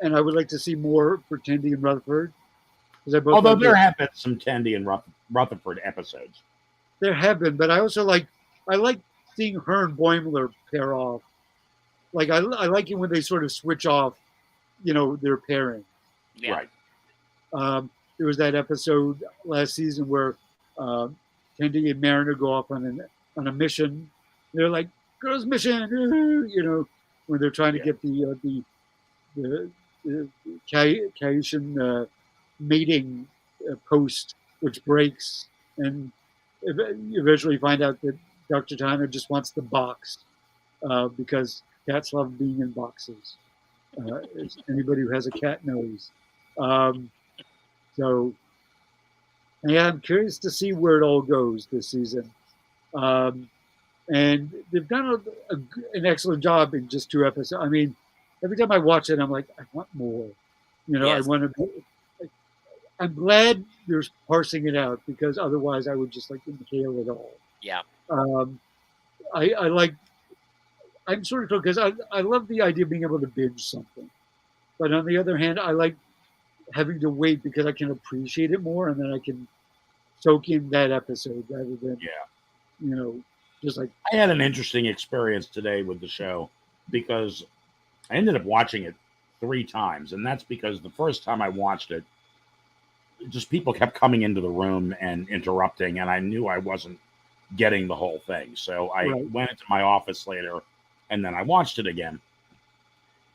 and I would like to see more for Tendi and Rutherford. Although there have been some Tendi and Rutherford episodes. There have been, but I also like seeing her and Boimler pair off. Like I like it when they sort of switch off, you know, their pairing. Yeah. Right. There was that episode last season where Tendi and Mariner go off on a mission. They're like, "Girls' mission," you know, when they're trying to get the Caitian mating post, which breaks, and eventually find out that Dr. Tanner just wants the box because cats love being in boxes. Anybody who has a cat knows. So, yeah, I'm curious to see where it all goes this season. And they've done an excellent job in just 2 episodes. I mean, every time I watch it, I'm like, I want more. You know, Yes. I want to. I'm glad they're parsing it out because otherwise I would just like inhale it all. Yeah. I like. I'm sort of because I love the idea of being able to binge something, but on the other hand, I like having to wait because I can appreciate it more, and then I can soak in that episode rather than you know, just like I had an interesting experience today with the show because I ended up watching it 3 times, and that's because the first time I watched it, just people kept coming into the room and interrupting, and I knew I wasn't getting the whole thing. So I went into my office later, and then I watched it again.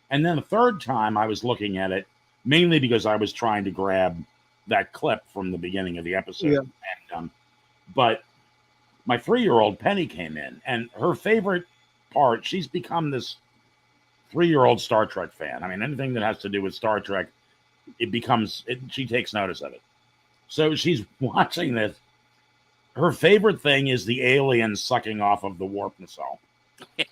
And then the third time I was looking at it, mainly because I was trying to grab that clip from the beginning of the episode. Yeah. And, but my 3-year-old Penny came in, and her favorite part, she's become this 3-year-old Star Trek fan. I mean, anything that has to do with Star Trek, she takes notice of it. So she's watching this. Her favorite thing is the alien sucking off of the warp nacelle.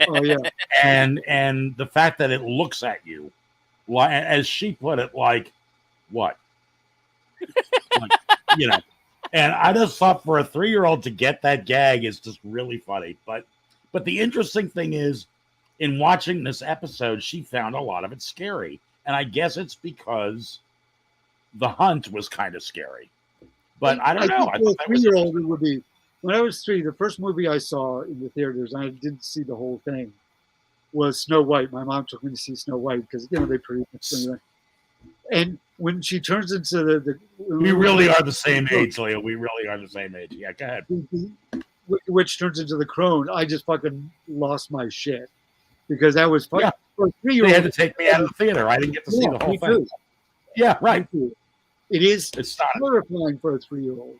Oh yeah. And the fact that it looks at you, as she put it, like what? Like, you know. And I just thought for a 3-year-old to get that gag is just really funny. But the interesting thing is, in watching this episode, she found a lot of it scary. And I guess it's because the hunt was kind of scary. But I don't know. I think for a 3-year-old, it would be. When I was 3, the first movie I saw in the theaters, and I didn't see the whole thing, was Snow White. My mom took me to see Snow White because, you know, they pretty much. And when she turns into the we really are the same age, Leo. We really are the same age. Yeah, go ahead. Which turns into the crone, I just fucking lost my shit because that was fucking. Yeah. For a 3-year-old, they had to take me out of the theater. I didn't get to see the whole thing. Yeah, right. It is It's not horrifying for a 3-year-old.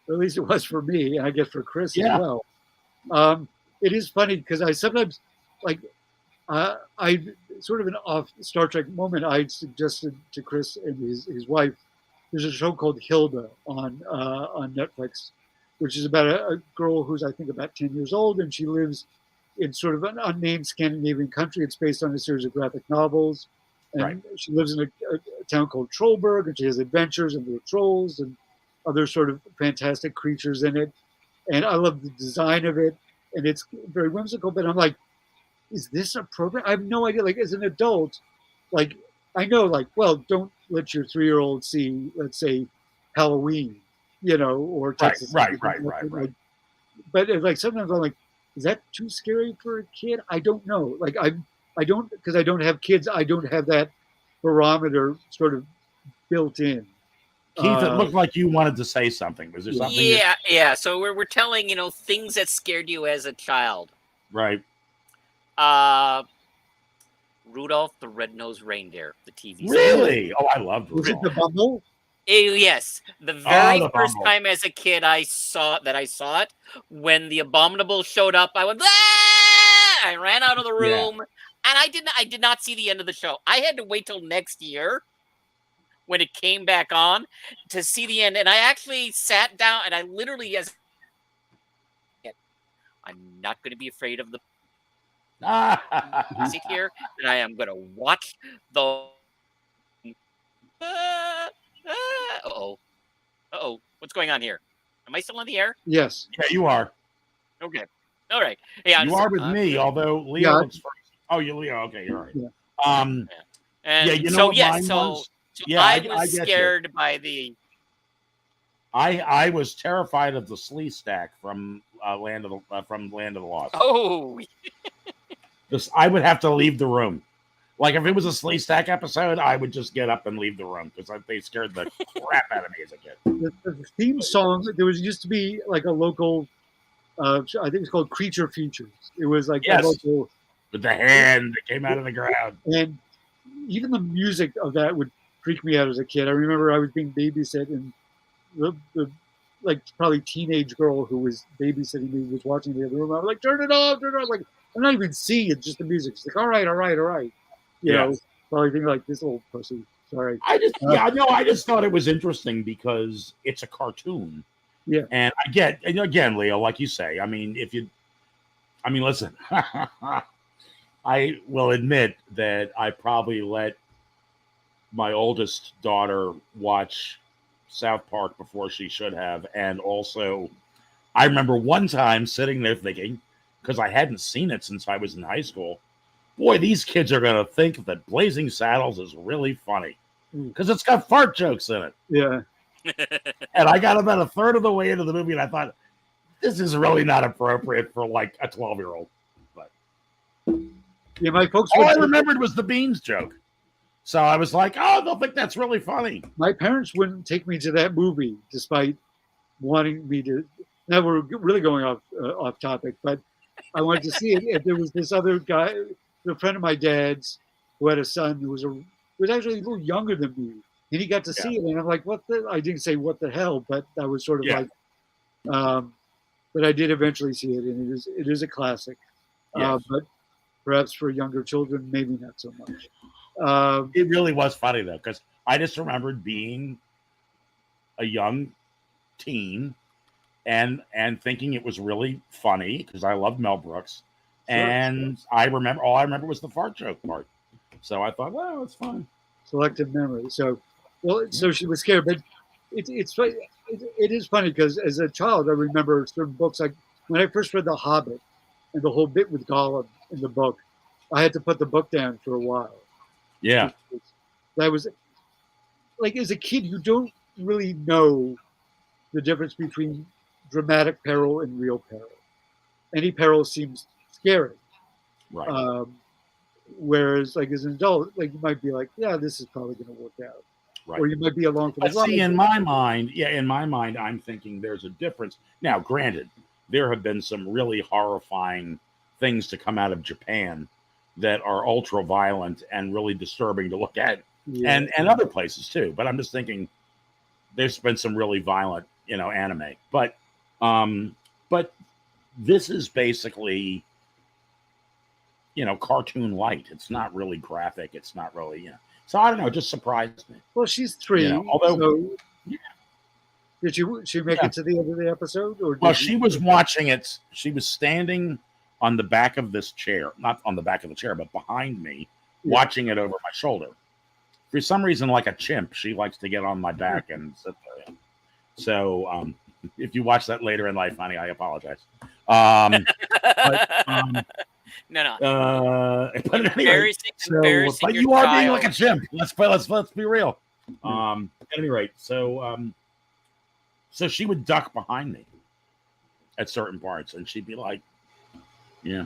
At least it was for me, and I guess for Chris as well. It is funny because I sometimes, like, I sort of an off Star Trek moment. I suggested to Chris and his wife, there's a show called Hilda on Netflix, which is about a girl who's I think about 10 years old, and she lives in sort of an unnamed Scandinavian country. It's based on a series of graphic novels, and she lives in a town called Trollberg, and she has adventures and there are trolls and other sort of fantastic creatures in it. And I love the design of it, and it's very whimsical. But I'm like, is this appropriate? I have no idea. Like, as an adult, like, I know, like, well, don't let your 3-year-old see, let's say, Halloween, or Right, Texas. right. But like sometimes I'm like, is that too scary for a kid? I don't know. Like I don't, because I don't have kids. I don't have that barometer sort of built in. Keith, it looked like you wanted to say something. Was there something? Yeah. So we're telling things that scared you as a child. Right. Rudolph the Red-Nosed Reindeer, the TV series. Really? Oh, I loved Was it Rudolph. the Bumble? Yes, the very the first Bumble. time as a kid I saw it, when the Abominable showed up, I went, "Ah!" I ran out of the room, and I did not see the end of the show. I had to wait till next year when it came back on to see the end, and I actually sat down and I literally, I'm not going to be afraid of the sit here, and I am going to watch the. Uh-oh. What's going on here? Am I still on the air? Yes. Yeah, you are. Okay. All right. Yeah, You are with me, although Leo looks first. Oh, you're Leo. Okay, you're right. Yeah. And you know so what yeah, mine so, was? so Yeah, I I was get you. scared by the. I was terrified of the Slee Stack from Land of the Lost. Oh, I would have to leave the room. Like if it was a Slee Stack episode, I would just get up and leave the room because they scared the crap out of me as a kid. The theme song, there used to be like a local, I think it's called Creature Features. It was like a local, with the hand that came out of the ground. and even the music of that would freak me out as a kid. I remember I was being babysit, and the like probably teenage girl who was babysitting me was watching the other room. I was like, turn it off. Like I'm not even seeing it, just the music. She's like, all right. You know, probably thinking like, this little pussy. Sorry. I just thought it was interesting because it's a cartoon. Yeah. And again, Leo, like you say, listen, I will admit that I probably let my oldest daughter watch South Park before she should have. And also, I remember one time sitting there thinking, because I hadn't seen it since I was in high school, boy, these kids are going to think that Blazing Saddles is really funny because it's got fart jokes in it. Yeah. And I got about a third of the way into the movie and I thought, this is really not appropriate for like a 12-year-old. But yeah, my folks. All I remembered was the beans joke. So I was like, oh, they'll think that's really funny. My parents wouldn't take me to that movie despite wanting me to. Now we're really going off topic, but I wanted to see it. If there was this other guy, a friend of my dad's, who had a son who was actually a little younger than me, and he got to see it, and I'm like, what the? I didn't say what the hell, but that was sort of like. But I did eventually see it, and it is a classic. But perhaps for younger children, maybe not so much. It really was funny though, because I just remembered being a young teen and thinking it was really funny because I loved Mel Brooks. And I remember was the fart joke part. So I thought, well, it's fine. Selective memory. So she was scared, but it's funny. It is funny because as a child, I remember certain books. Like when I first read The Hobbit and the whole bit with Gollum in the book, I had to put the book down for a while. Yeah. That was like, as a kid, you don't really know the difference between dramatic peril and real peril. Any peril seems scary. Right. Whereas like as an adult, like you might be like, yeah, this is probably going to work out. Right. Or you might be along for the ride. See, in my mind, I'm thinking there's a difference. Now, granted, there have been some really horrifying things to come out of Japan that are ultra violent and really disturbing to look at, and other places too. But I'm just thinking there's been some really violent, anime. But this is basically, cartoon light. It's not really graphic. It's not really, So I don't know. It just surprised me. Well, she's 3. Did she make it to the end of the episode? Or she was watching it. She was standing on the back of this chair, not on the back of the chair, but behind me, watching it over my shoulder. For some reason, like a chimp, she likes to get on my back and sit there. So if you watch that later in life, honey, I apologize. No. But anyway, but you are being like a chimp. Let's be real. At any rate, so So she would duck behind me at certain parts, and she'd be like, "Yeah."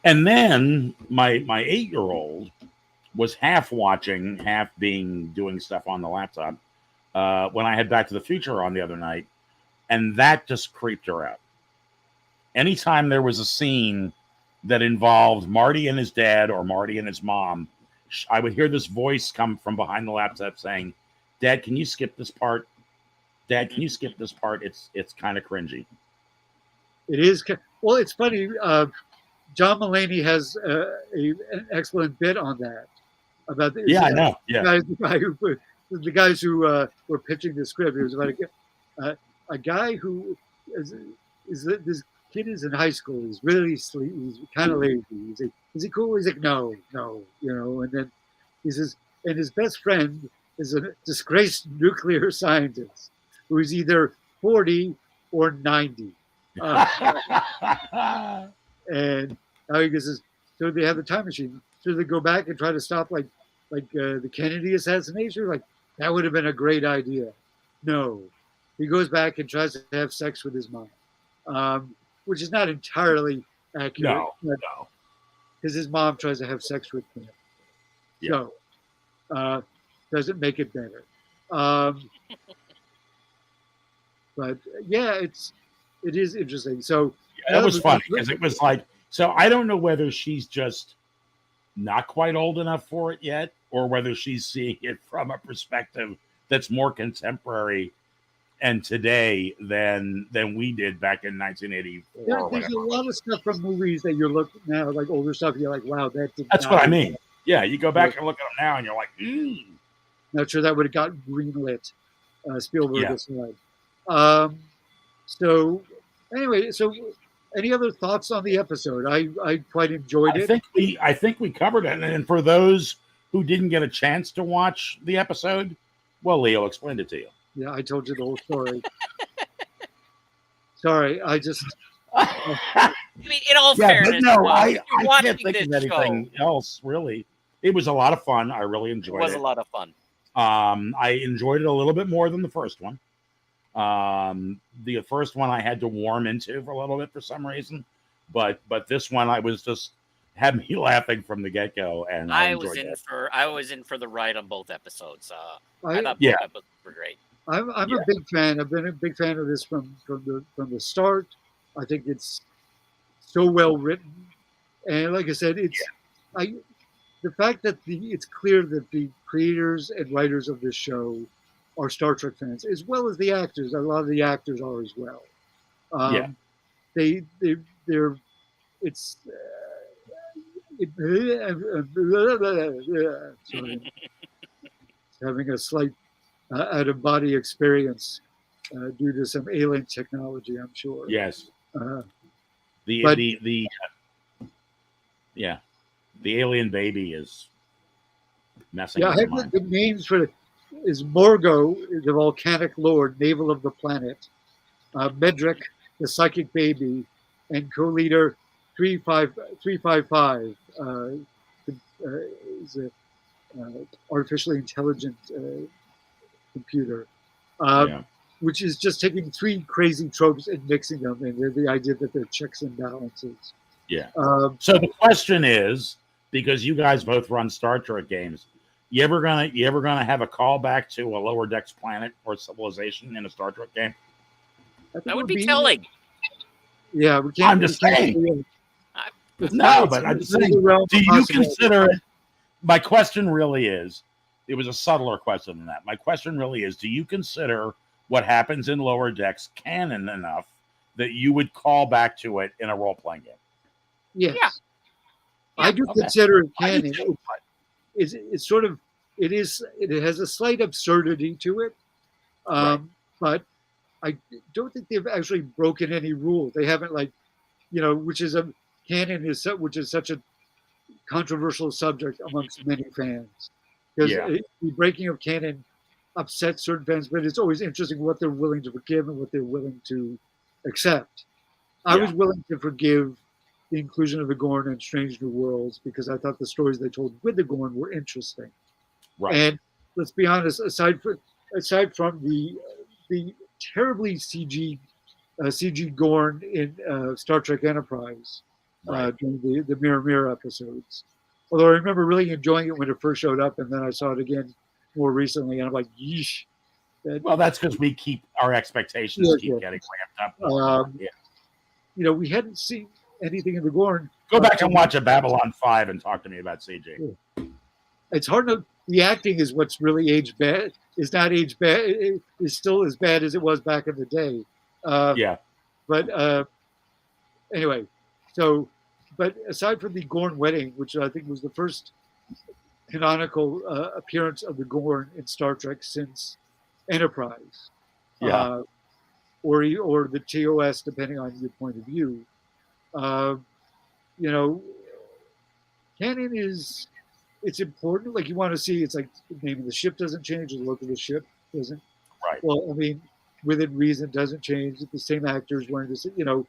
And then my 8-year-old was half watching, half doing stuff on the laptop when I had Back to the Future on the other night, and that just creeped her out. Anytime there was a scene that involved Marty and his dad or Marty and his mom, I would hear this voice come from behind the laptop saying, "Dad, can you skip this part? Dad, can you skip this part? It's kind of cringy." It is. Well, it's funny. John Mulaney has an excellent bit on that. About the, Yeah, I know. Yeah, the guys who were pitching the script. It was about a guy who is this kid is in high school. He's really sleepy. He's kind of lazy. He's like, "Is he cool?" He's like, "No, no," you know. And then he says, and his best friend is a disgraced nuclear scientist who is either 40 or 90. And now he says, so they have the time machine. So they go back and try to stop like the Kennedy assassination. Like, that would have been a great idea. No, he goes back and tries to have sex with his mom, which is not entirely accurate. no. Because his mom tries to have sex with him. Yeah. So, doesn't make it better. But yeah, it is interesting. So that was funny because it was like, so I don't know whether she's just not quite old enough for it yet, or whether she's seeing it from a perspective that's more contemporary and today than we did back in 1984. There's a lot of stuff from movies that you're looking now, like older stuff. You're like, wow, that's what I mean. Yeah, you go back and look at them now, and you're like, Not sure that would have gotten greenlit. Spielberg aside. So anyway, so any other thoughts on the episode? I quite enjoyed it. I think we covered it. And for those who didn't get a chance to watch the episode, well, Leo explained it to you. Yeah, I told you the whole story. Sorry, I just. I mean, in all fairness, no, I watching can't think of anything else really. It was a lot of fun. I really enjoyed it. It was a lot of fun. I enjoyed it a little bit more than the first one. The first one I had to warm into for a little bit for some reason, but this one I was just had me laughing from the get go, and I was in for the ride on both episodes. I thought both episodes were great. I'm a big fan. I've been a big fan of this from the start. I think it's so well written, and like I said, the fact that it's clear that the creators and writers of this show are Star Trek fans, as well as the actors. A lot of the actors are as well. They're it's. Sorry. Having a slight out of body experience due to some alien technology, I'm sure. Yes. The alien baby is messing. Yeah, I have the names for is Morgo, the volcanic lord, navel of the planet, Medric, the psychic baby, and co-leader 355 is a artificially intelligent computer, which is just taking three crazy tropes and mixing them, and the idea that they're checks and balances. Yeah. So the question is, because you guys both run Star Trek games, you ever gonna have a callback to a Lower Decks planet or civilization in a Star Trek game? That would be telling. Yeah, we can't. I'm just saying. No, but I'm just saying. Do you consider it? My question really is. It was a subtler question than that. My question really is: do you consider what happens in Lower Decks canon enough that you would call back to it in a role-playing game? Yes. Yeah. I do consider it canon. It's sort of it has a slight absurdity to it, but I don't think they've actually broken any rules. They haven't which is a canon which is such a controversial subject amongst many fans because the breaking of canon upsets certain fans, but it's always interesting what they're willing to forgive and what they're willing to accept. I was willing to forgive the inclusion of the Gorn in Strange New Worlds because I thought the stories they told with the Gorn were interesting. Right. And let's be honest, aside from the terribly CG Gorn in Star Trek Enterprise during the Mirror Mirror episodes. Although I remember really enjoying it when it first showed up, and then I saw it again more recently, and I'm like, yeesh. Well, that's because we keep our expectations getting ramped up. You know, we hadn't seen anything in the Gorn. Go back and watch a Babylon 5 and talk to me about CG. It's hard to. The acting is what's really aged bad. Is not aged bad. It is still as bad as it was back in the day. But anyway, so. But aside from the Gorn wedding, which I think was the first canonical appearance of the Gorn in Star Trek since Enterprise, or the TOS, depending on your point of view, you know, canon it's important. Like you want to see, it's like the name of the ship doesn't change, the look of the ship doesn't. Right. Well, I mean, within reason doesn't change. The same actors wearing this, you know.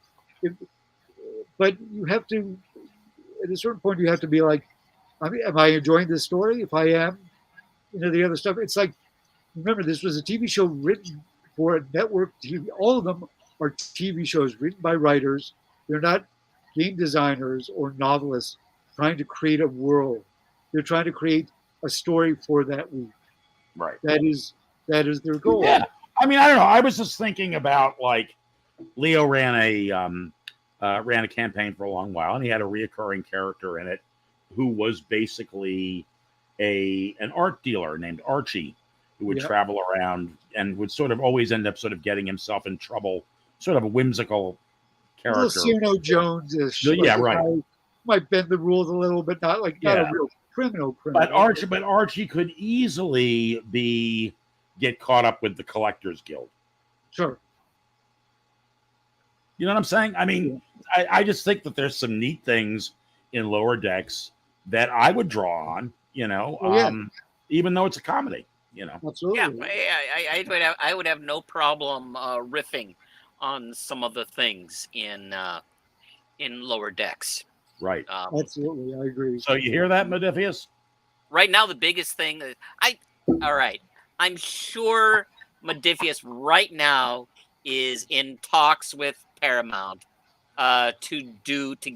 But you have to, at a certain point, you have to be like, am I enjoying this story? If I am, you know, the other stuff. It's like, remember, this was a TV show written for a network TV. All of them are TV shows written by writers. They're not game designers or novelists trying to create a world. They're trying to create a story for that week. Right. That is their goal. Yeah. I mean, I don't know. I was just thinking about, like, Leo ran a campaign for a long while, and he had a reoccurring character in it who was basically an art dealer named Archie, who would travel around and would sort of always end up sort of getting himself in trouble, sort of a whimsical character. Cyrano Jones-ish. Might bend the rules a little, but not a real criminal. But Archie could easily get caught up with the Collectors Guild. Sure. You know what I'm saying? I mean, I just think that there's some neat things in Lower Decks that I would draw on, you know, even though it's a comedy, you know. Absolutely. Yeah, I would have no problem riffing on some of the things in Lower Decks. Right. Absolutely, I agree. So you hear that, Modifius? Right now, the biggest thing all right, I'm sure Modifius right now is in talks with Paramount to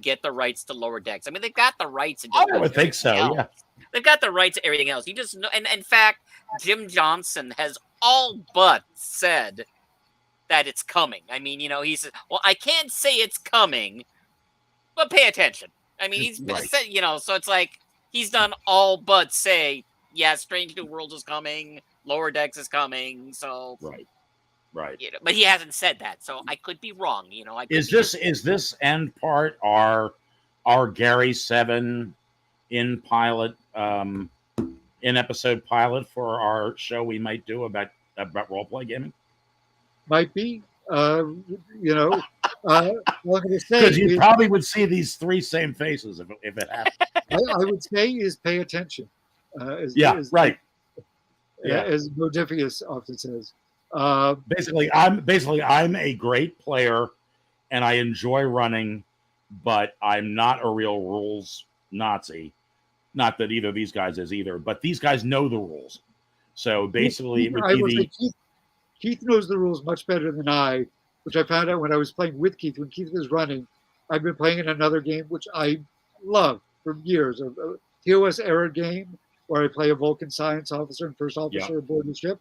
get the rights to Lower Decks. I mean, they've got the rights. I would think so. Else. Yeah, they've got the rights to everything else. You just know, and in fact, Jim Johnson has all but said that it's coming. I mean, you know, he said, "Well, I can't say it's coming, but pay attention." I mean, he's said, you know, so it's like he's done all but say, "Yeah, Strange New Worlds is coming, Lower Decks is coming." So right. You know, but he hasn't said that, so I could be wrong. You know, Is this end part our Gary 7 in pilot in episode pilot for our show we might do about role play gaming? Might be. You know, because you probably would see these three same faces if it happened. I would say is pay attention. As Modifius often says. Basically, I'm a great player, and I enjoy running, but I'm not a real rules Nazi. Not that either of these guys is either, but these guys know the rules. So basically, Keith knows the rules much better than I, which I found out when I was playing with Keith. When Keith was running, I've been playing in another game which I love for years, a TOS era game where I play a Vulcan science officer and first officer aboard the ship.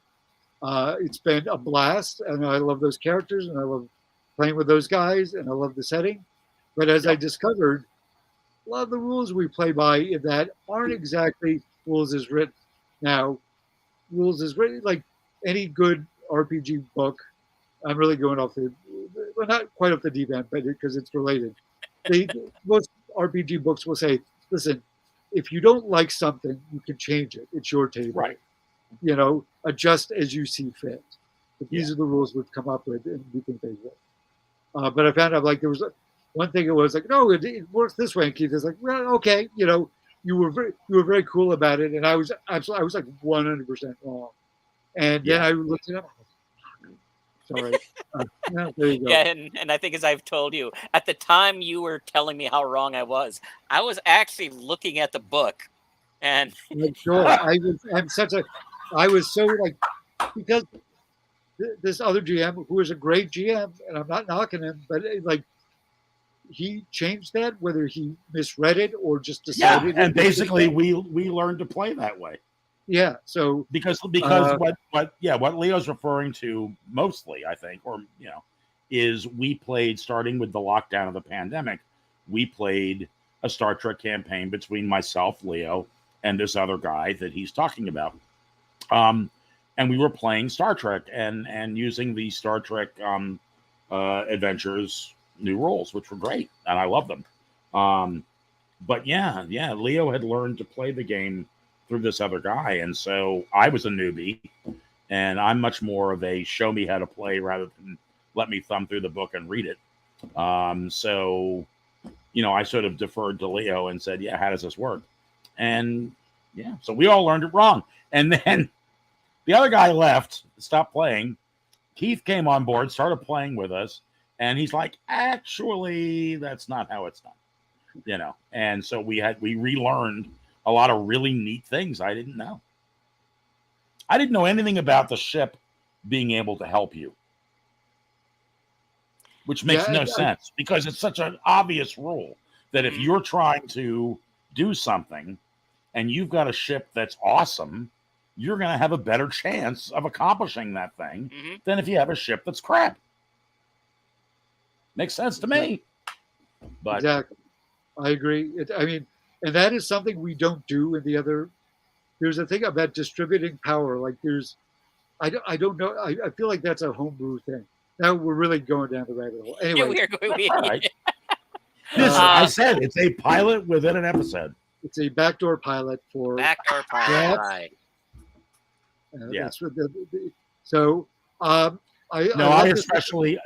It's been a blast, and I love those characters, and I love playing with those guys, and I love the setting. But as I discovered, a lot of the rules we play by in that aren't exactly rules as written. Now, rules as written, like any good RPG book, I'm really going off well, not quite off the deep end, but because it's related. Most RPG books will say, listen, if you don't like something, you can change it. It's your table. Right. You know, adjust as you see fit. But these are the rules we've come up with, and we think they work. But I found out, like, there was one thing. It was like, no, it works this way. And Keith is like, well, okay, you know, you were very cool about it, and I was like 100% wrong. And then I looked it up. Sorry. There you go. Yeah, and I think, as I've told you, at the time you were telling me how wrong I was actually looking at the book, and sure, I was so like, because this other GM who is a great GM, and I'm not knocking him, but like he changed that, whether he misread it or just Yeah, decided. and basically we learned to play that way. Yeah. So because what Leo's referring to mostly, I think, or is we played, starting with the lockdown of the pandemic, we played a Star Trek campaign between myself, Leo, and this other guy that he's talking about. And we were playing Star Trek and using the Star Trek Adventures new rules, which were great, and I love them. But yeah, Leo had learned to play the game through this other guy, and so I was a newbie, and I'm much more of a show me how to play rather than let me thumb through the book and read it. So I sort of deferred to Leo and said, yeah, how does this work? And yeah, so we all learned it wrong. And then the other guy left, stopped playing. Keith came on board, started playing with us, and he's like, actually, that's not how it's done. And so we relearned a lot of really neat things I didn't know. I didn't know anything about the ship being able to help you, which makes no sense because it's such an obvious rule that if you're trying to do something and you've got a ship that's awesome, you're going to have a better chance of accomplishing that thing than if you have a ship that's crap. Makes sense to me. But exactly. I agree. And that is something we don't do in the other. There's a thing about distributing power. Like I don't know. I feel like that's a homebrew thing. Now we're really going down the rabbit hole. Anyway, all right. I said it's a pilot within an episode. It's a backdoor pilot for backdoor pilot. Right. Yeah. That's what so I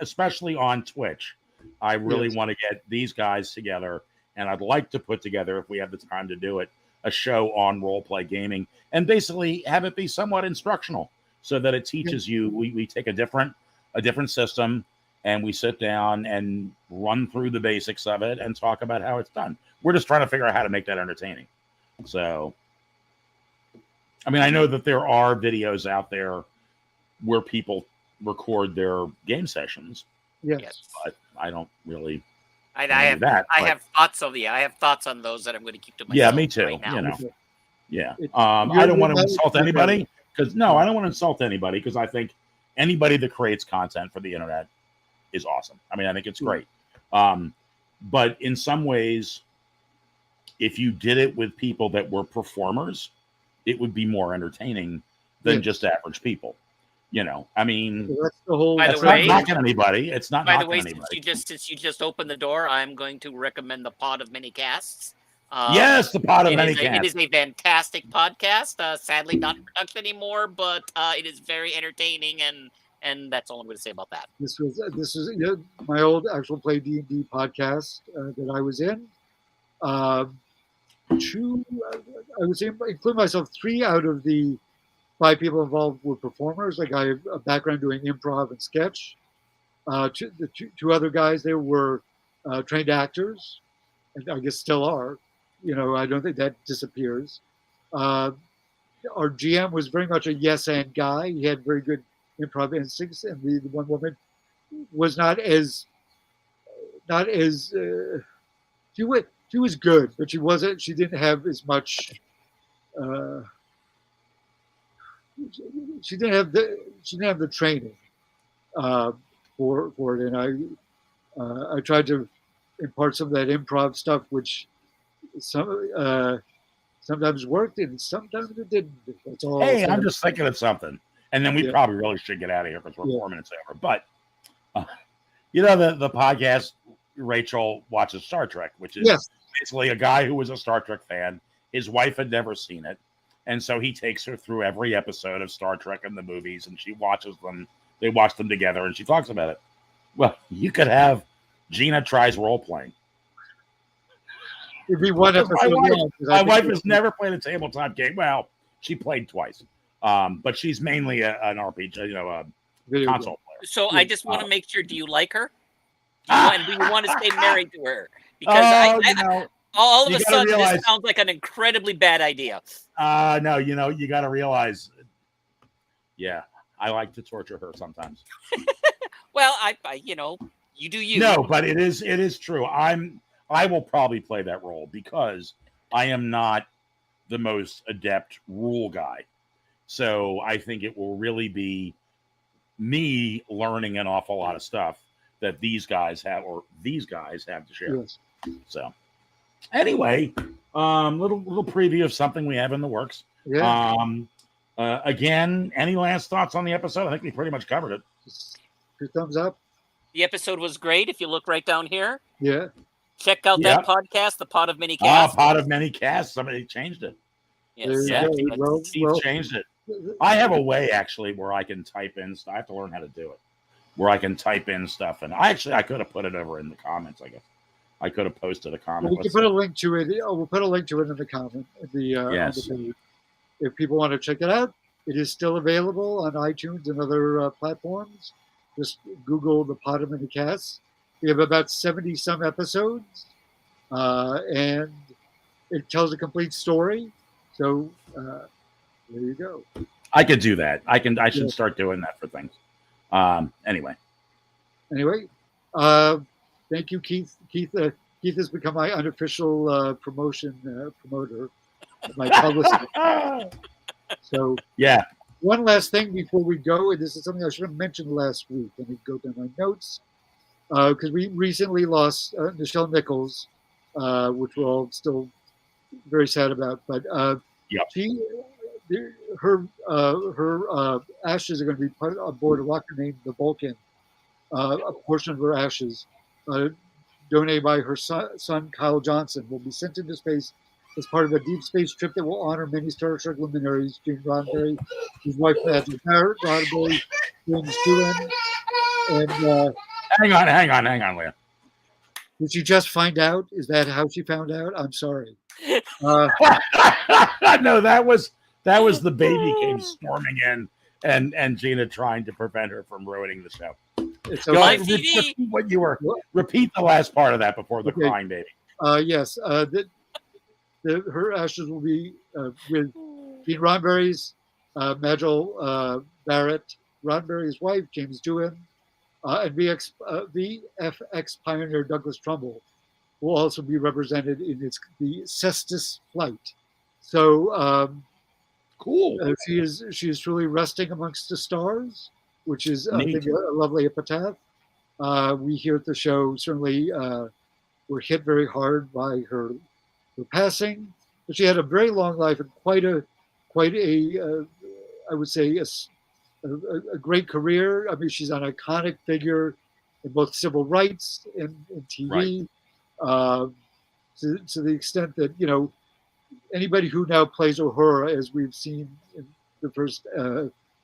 especially on Twitch, I really want to get these guys together, and I'd like to put together, if we have the time to do it, a show on role play gaming and basically have it be somewhat instructional so that it teaches you. We take a different system and we sit down and run through the basics of it and talk about how it's done. We're just trying to figure out how to make that entertaining. So, I know that there are videos out there where people record their game sessions. Yes. But I don't really. I have thoughts on those that I'm going to keep to myself. Yeah, me too. Right now. Yeah. I don't want to insult anybody because I don't want to insult anybody because I think anybody that creates content for the internet is awesome. I think it's great. But in some ways, if you did it with people that were performers, it would be more entertaining than just average people. That's the whole. That's not knocking anybody. It's not knocking anybody. Since you just opened the door, I'm going to recommend the Pod of Many Casts. Yes, the Pod of Many Casts. It is a fantastic podcast. Sadly, not in production anymore, but it is very entertaining, and that's all I'm going to say about that. This is my old actual play D&D podcast that I was in. I would say, include myself, 3 out of the 5 people involved were performers. Like I have a background doing improv and sketch. The two other guys there were trained actors, and I guess still are. I don't think that disappears. Our GM was very much a yes and guy. He had very good improv instincts, and the one woman was not as she was good, but she didn't have as much. She didn't have the training for it, and I tried to impart some of that improv stuff, which sometimes worked and sometimes it didn't. That's all. Hey, I'm just thinking of something, and then we probably really should get out of here because we're 4 minutes over. But the podcast, Rachel watches Star Trek, which is basically a guy who was a Star Trek fan. His wife had never seen it. And so he takes her through every episode of Star Trek and the movies, and she watches them. They watch them together, and she talks about it. Well, you could have Gina tries role-playing. It'd be one episode. My wife has never played a tabletop game. Well, she played twice. But she's mainly an RPG, console player. So I just want to make sure, do you like her? And do you want to stay married to her? Because all of a sudden, this sounds like an incredibly bad idea. No, you got to realize, I like to torture her sometimes. Well, I you do you. No, but it is true. I will probably play that role because I am not the most adept rule guy. So I think it will really be me learning an awful lot of stuff that these guys have to share. Yes. So anyway, little preview of something we have in the works. Yeah. Again, any last thoughts on the episode? I think we pretty much covered it. Good thumbs up. The episode was great. If you look right down here, Yeah. check out Yeah. that podcast, The Pot of Many Casts. Pot of Many Casts. Somebody changed it. Yes. Yeah. Well, Steve changed it. I have a way actually where I can type in stuff. I have to learn how to do it. Where I can type in stuff, and I could have put it over in the comments. I guess I could have posted a comment. we can put a link to it. We'll put a link to it in the comment. On Yes. the page. If people want to check it out, it is still available on iTunes and other platforms. Just Google The Pot of Many Casts. We have about 70 some episodes, and it tells a complete story. So there you go. I could do that. I should start doing that for things. Anyway, thank you, Keith. Keith has become my unofficial promoter, my publicist. So yeah. One last thing before we go, and this is something I should have mentioned last week. Let me go down my notes because we recently lost Nichelle Nichols, which we're all still very sad about. But her ashes are going to be put on board a rocket named the Vulcan. A portion of her ashes, donated by her son Kyle Johnson, will be sent into space as part of a deep space trip that will honor many Star Trek luminaries: Gene Roddenberry, his wife Matthew Roddenberry, James Doohan, and hang on, Leah. did she just find out? Is that how she found out? I'm sorry. No, that was the baby came storming in, and Gina trying to prevent her from ruining the show. It's Live okay. TV. Repeat the last part of that before the crying baby. Yes. Her ashes will be with Gene Roddenberry's Majel Barrett, Roddenberry's wife, James Doohan, and VFX pioneer Douglas Trumbull will also be represented in the Cestus flight. So cool. She is truly resting amongst the stars, which is I think a lovely epitaph. We here at the show certainly were hit very hard by her passing, but she had a very long life and quite a I would say a great career. I mean, she's an iconic figure in both civil rights and TV. Right. To the extent that anybody who now plays Uhura, as we've seen in the first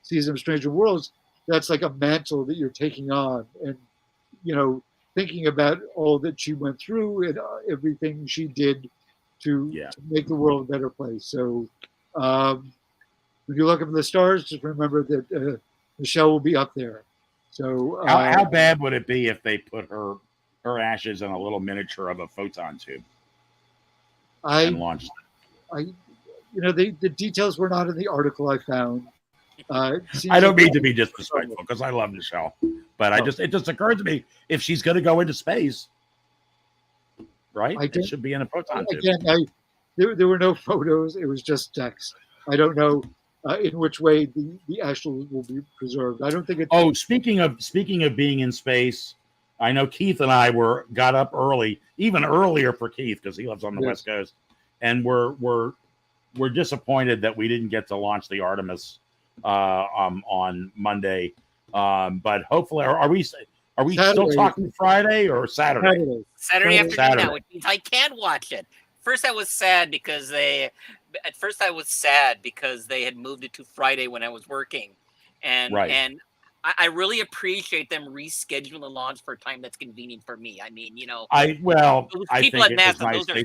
season of Stranger Worlds, that's like a mantle that you're taking on, and thinking about all that she went through and everything she did to make the world a better place. So when you look up at the stars, just remember that Michelle will be up there. So how bad would it be if they put her ashes in a little miniature of a photon tube and launched it? The details were not in the article I found. I don't mean to be disrespectful because I love Michelle, but it just occurred to me, if she's going to go into space, right? It should be in a photon tube. Again, there were no photos. It was just text. I don't know in which way the ashes will be preserved. I don't think it. Oh, speaking of being in space, I know Keith and I got up early, even earlier for Keith because he lives on the West Coast, and we're disappointed that we didn't get to launch the Artemis on Monday. But hopefully, are we Saturday. Still talking Friday or Saturday? Saturday afternoon now, which means I can watch it. First, I was sad because they had moved it to Friday when I was working, and I really appreciate them rescheduling the launch for a time that's convenient for me. I mean, I think it was nice. They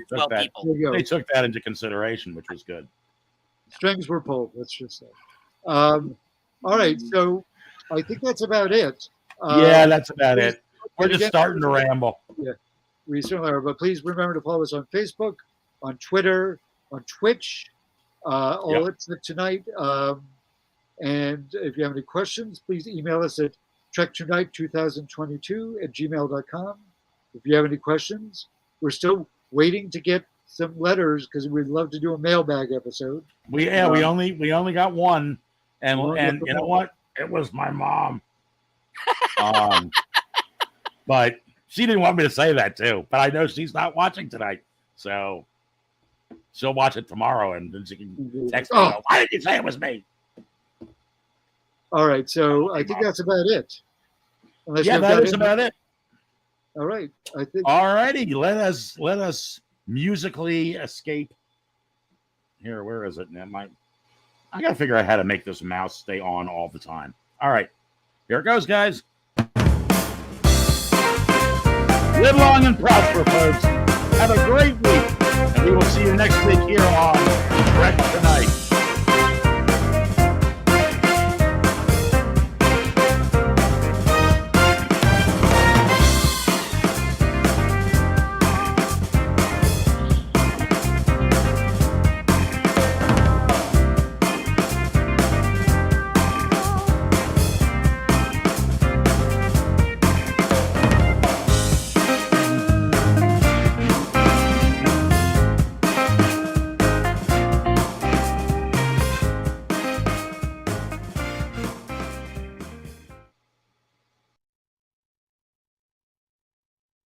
took that into consideration, which was good. Strings were pulled. Let's just say. All right, so I think that's about it. That's about it. We're just starting to ramble. Yeah, we certainly are. But please remember to follow us on Facebook, on Twitter, on Twitch. All it's tonight. And if you have any questions, please email us at trektonight2022@gmail.com. If you have any questions, we're still waiting to get some letters because we'd love to do a mailbag episode. We only got one, and you know what? It was my mom. But she didn't want me to say that too. But I know she's not watching tonight, so she'll watch it tomorrow, and then she can text me. Why did you say it was me? All right, so I think that's about it. That is about it. All right, I think. All righty, let us musically escape. Here, where is it? I gotta figure out how to make this mouse stay on all the time. All right, here it goes, guys. Live long and prosper, folks. Have a great week, and we will see you next week here on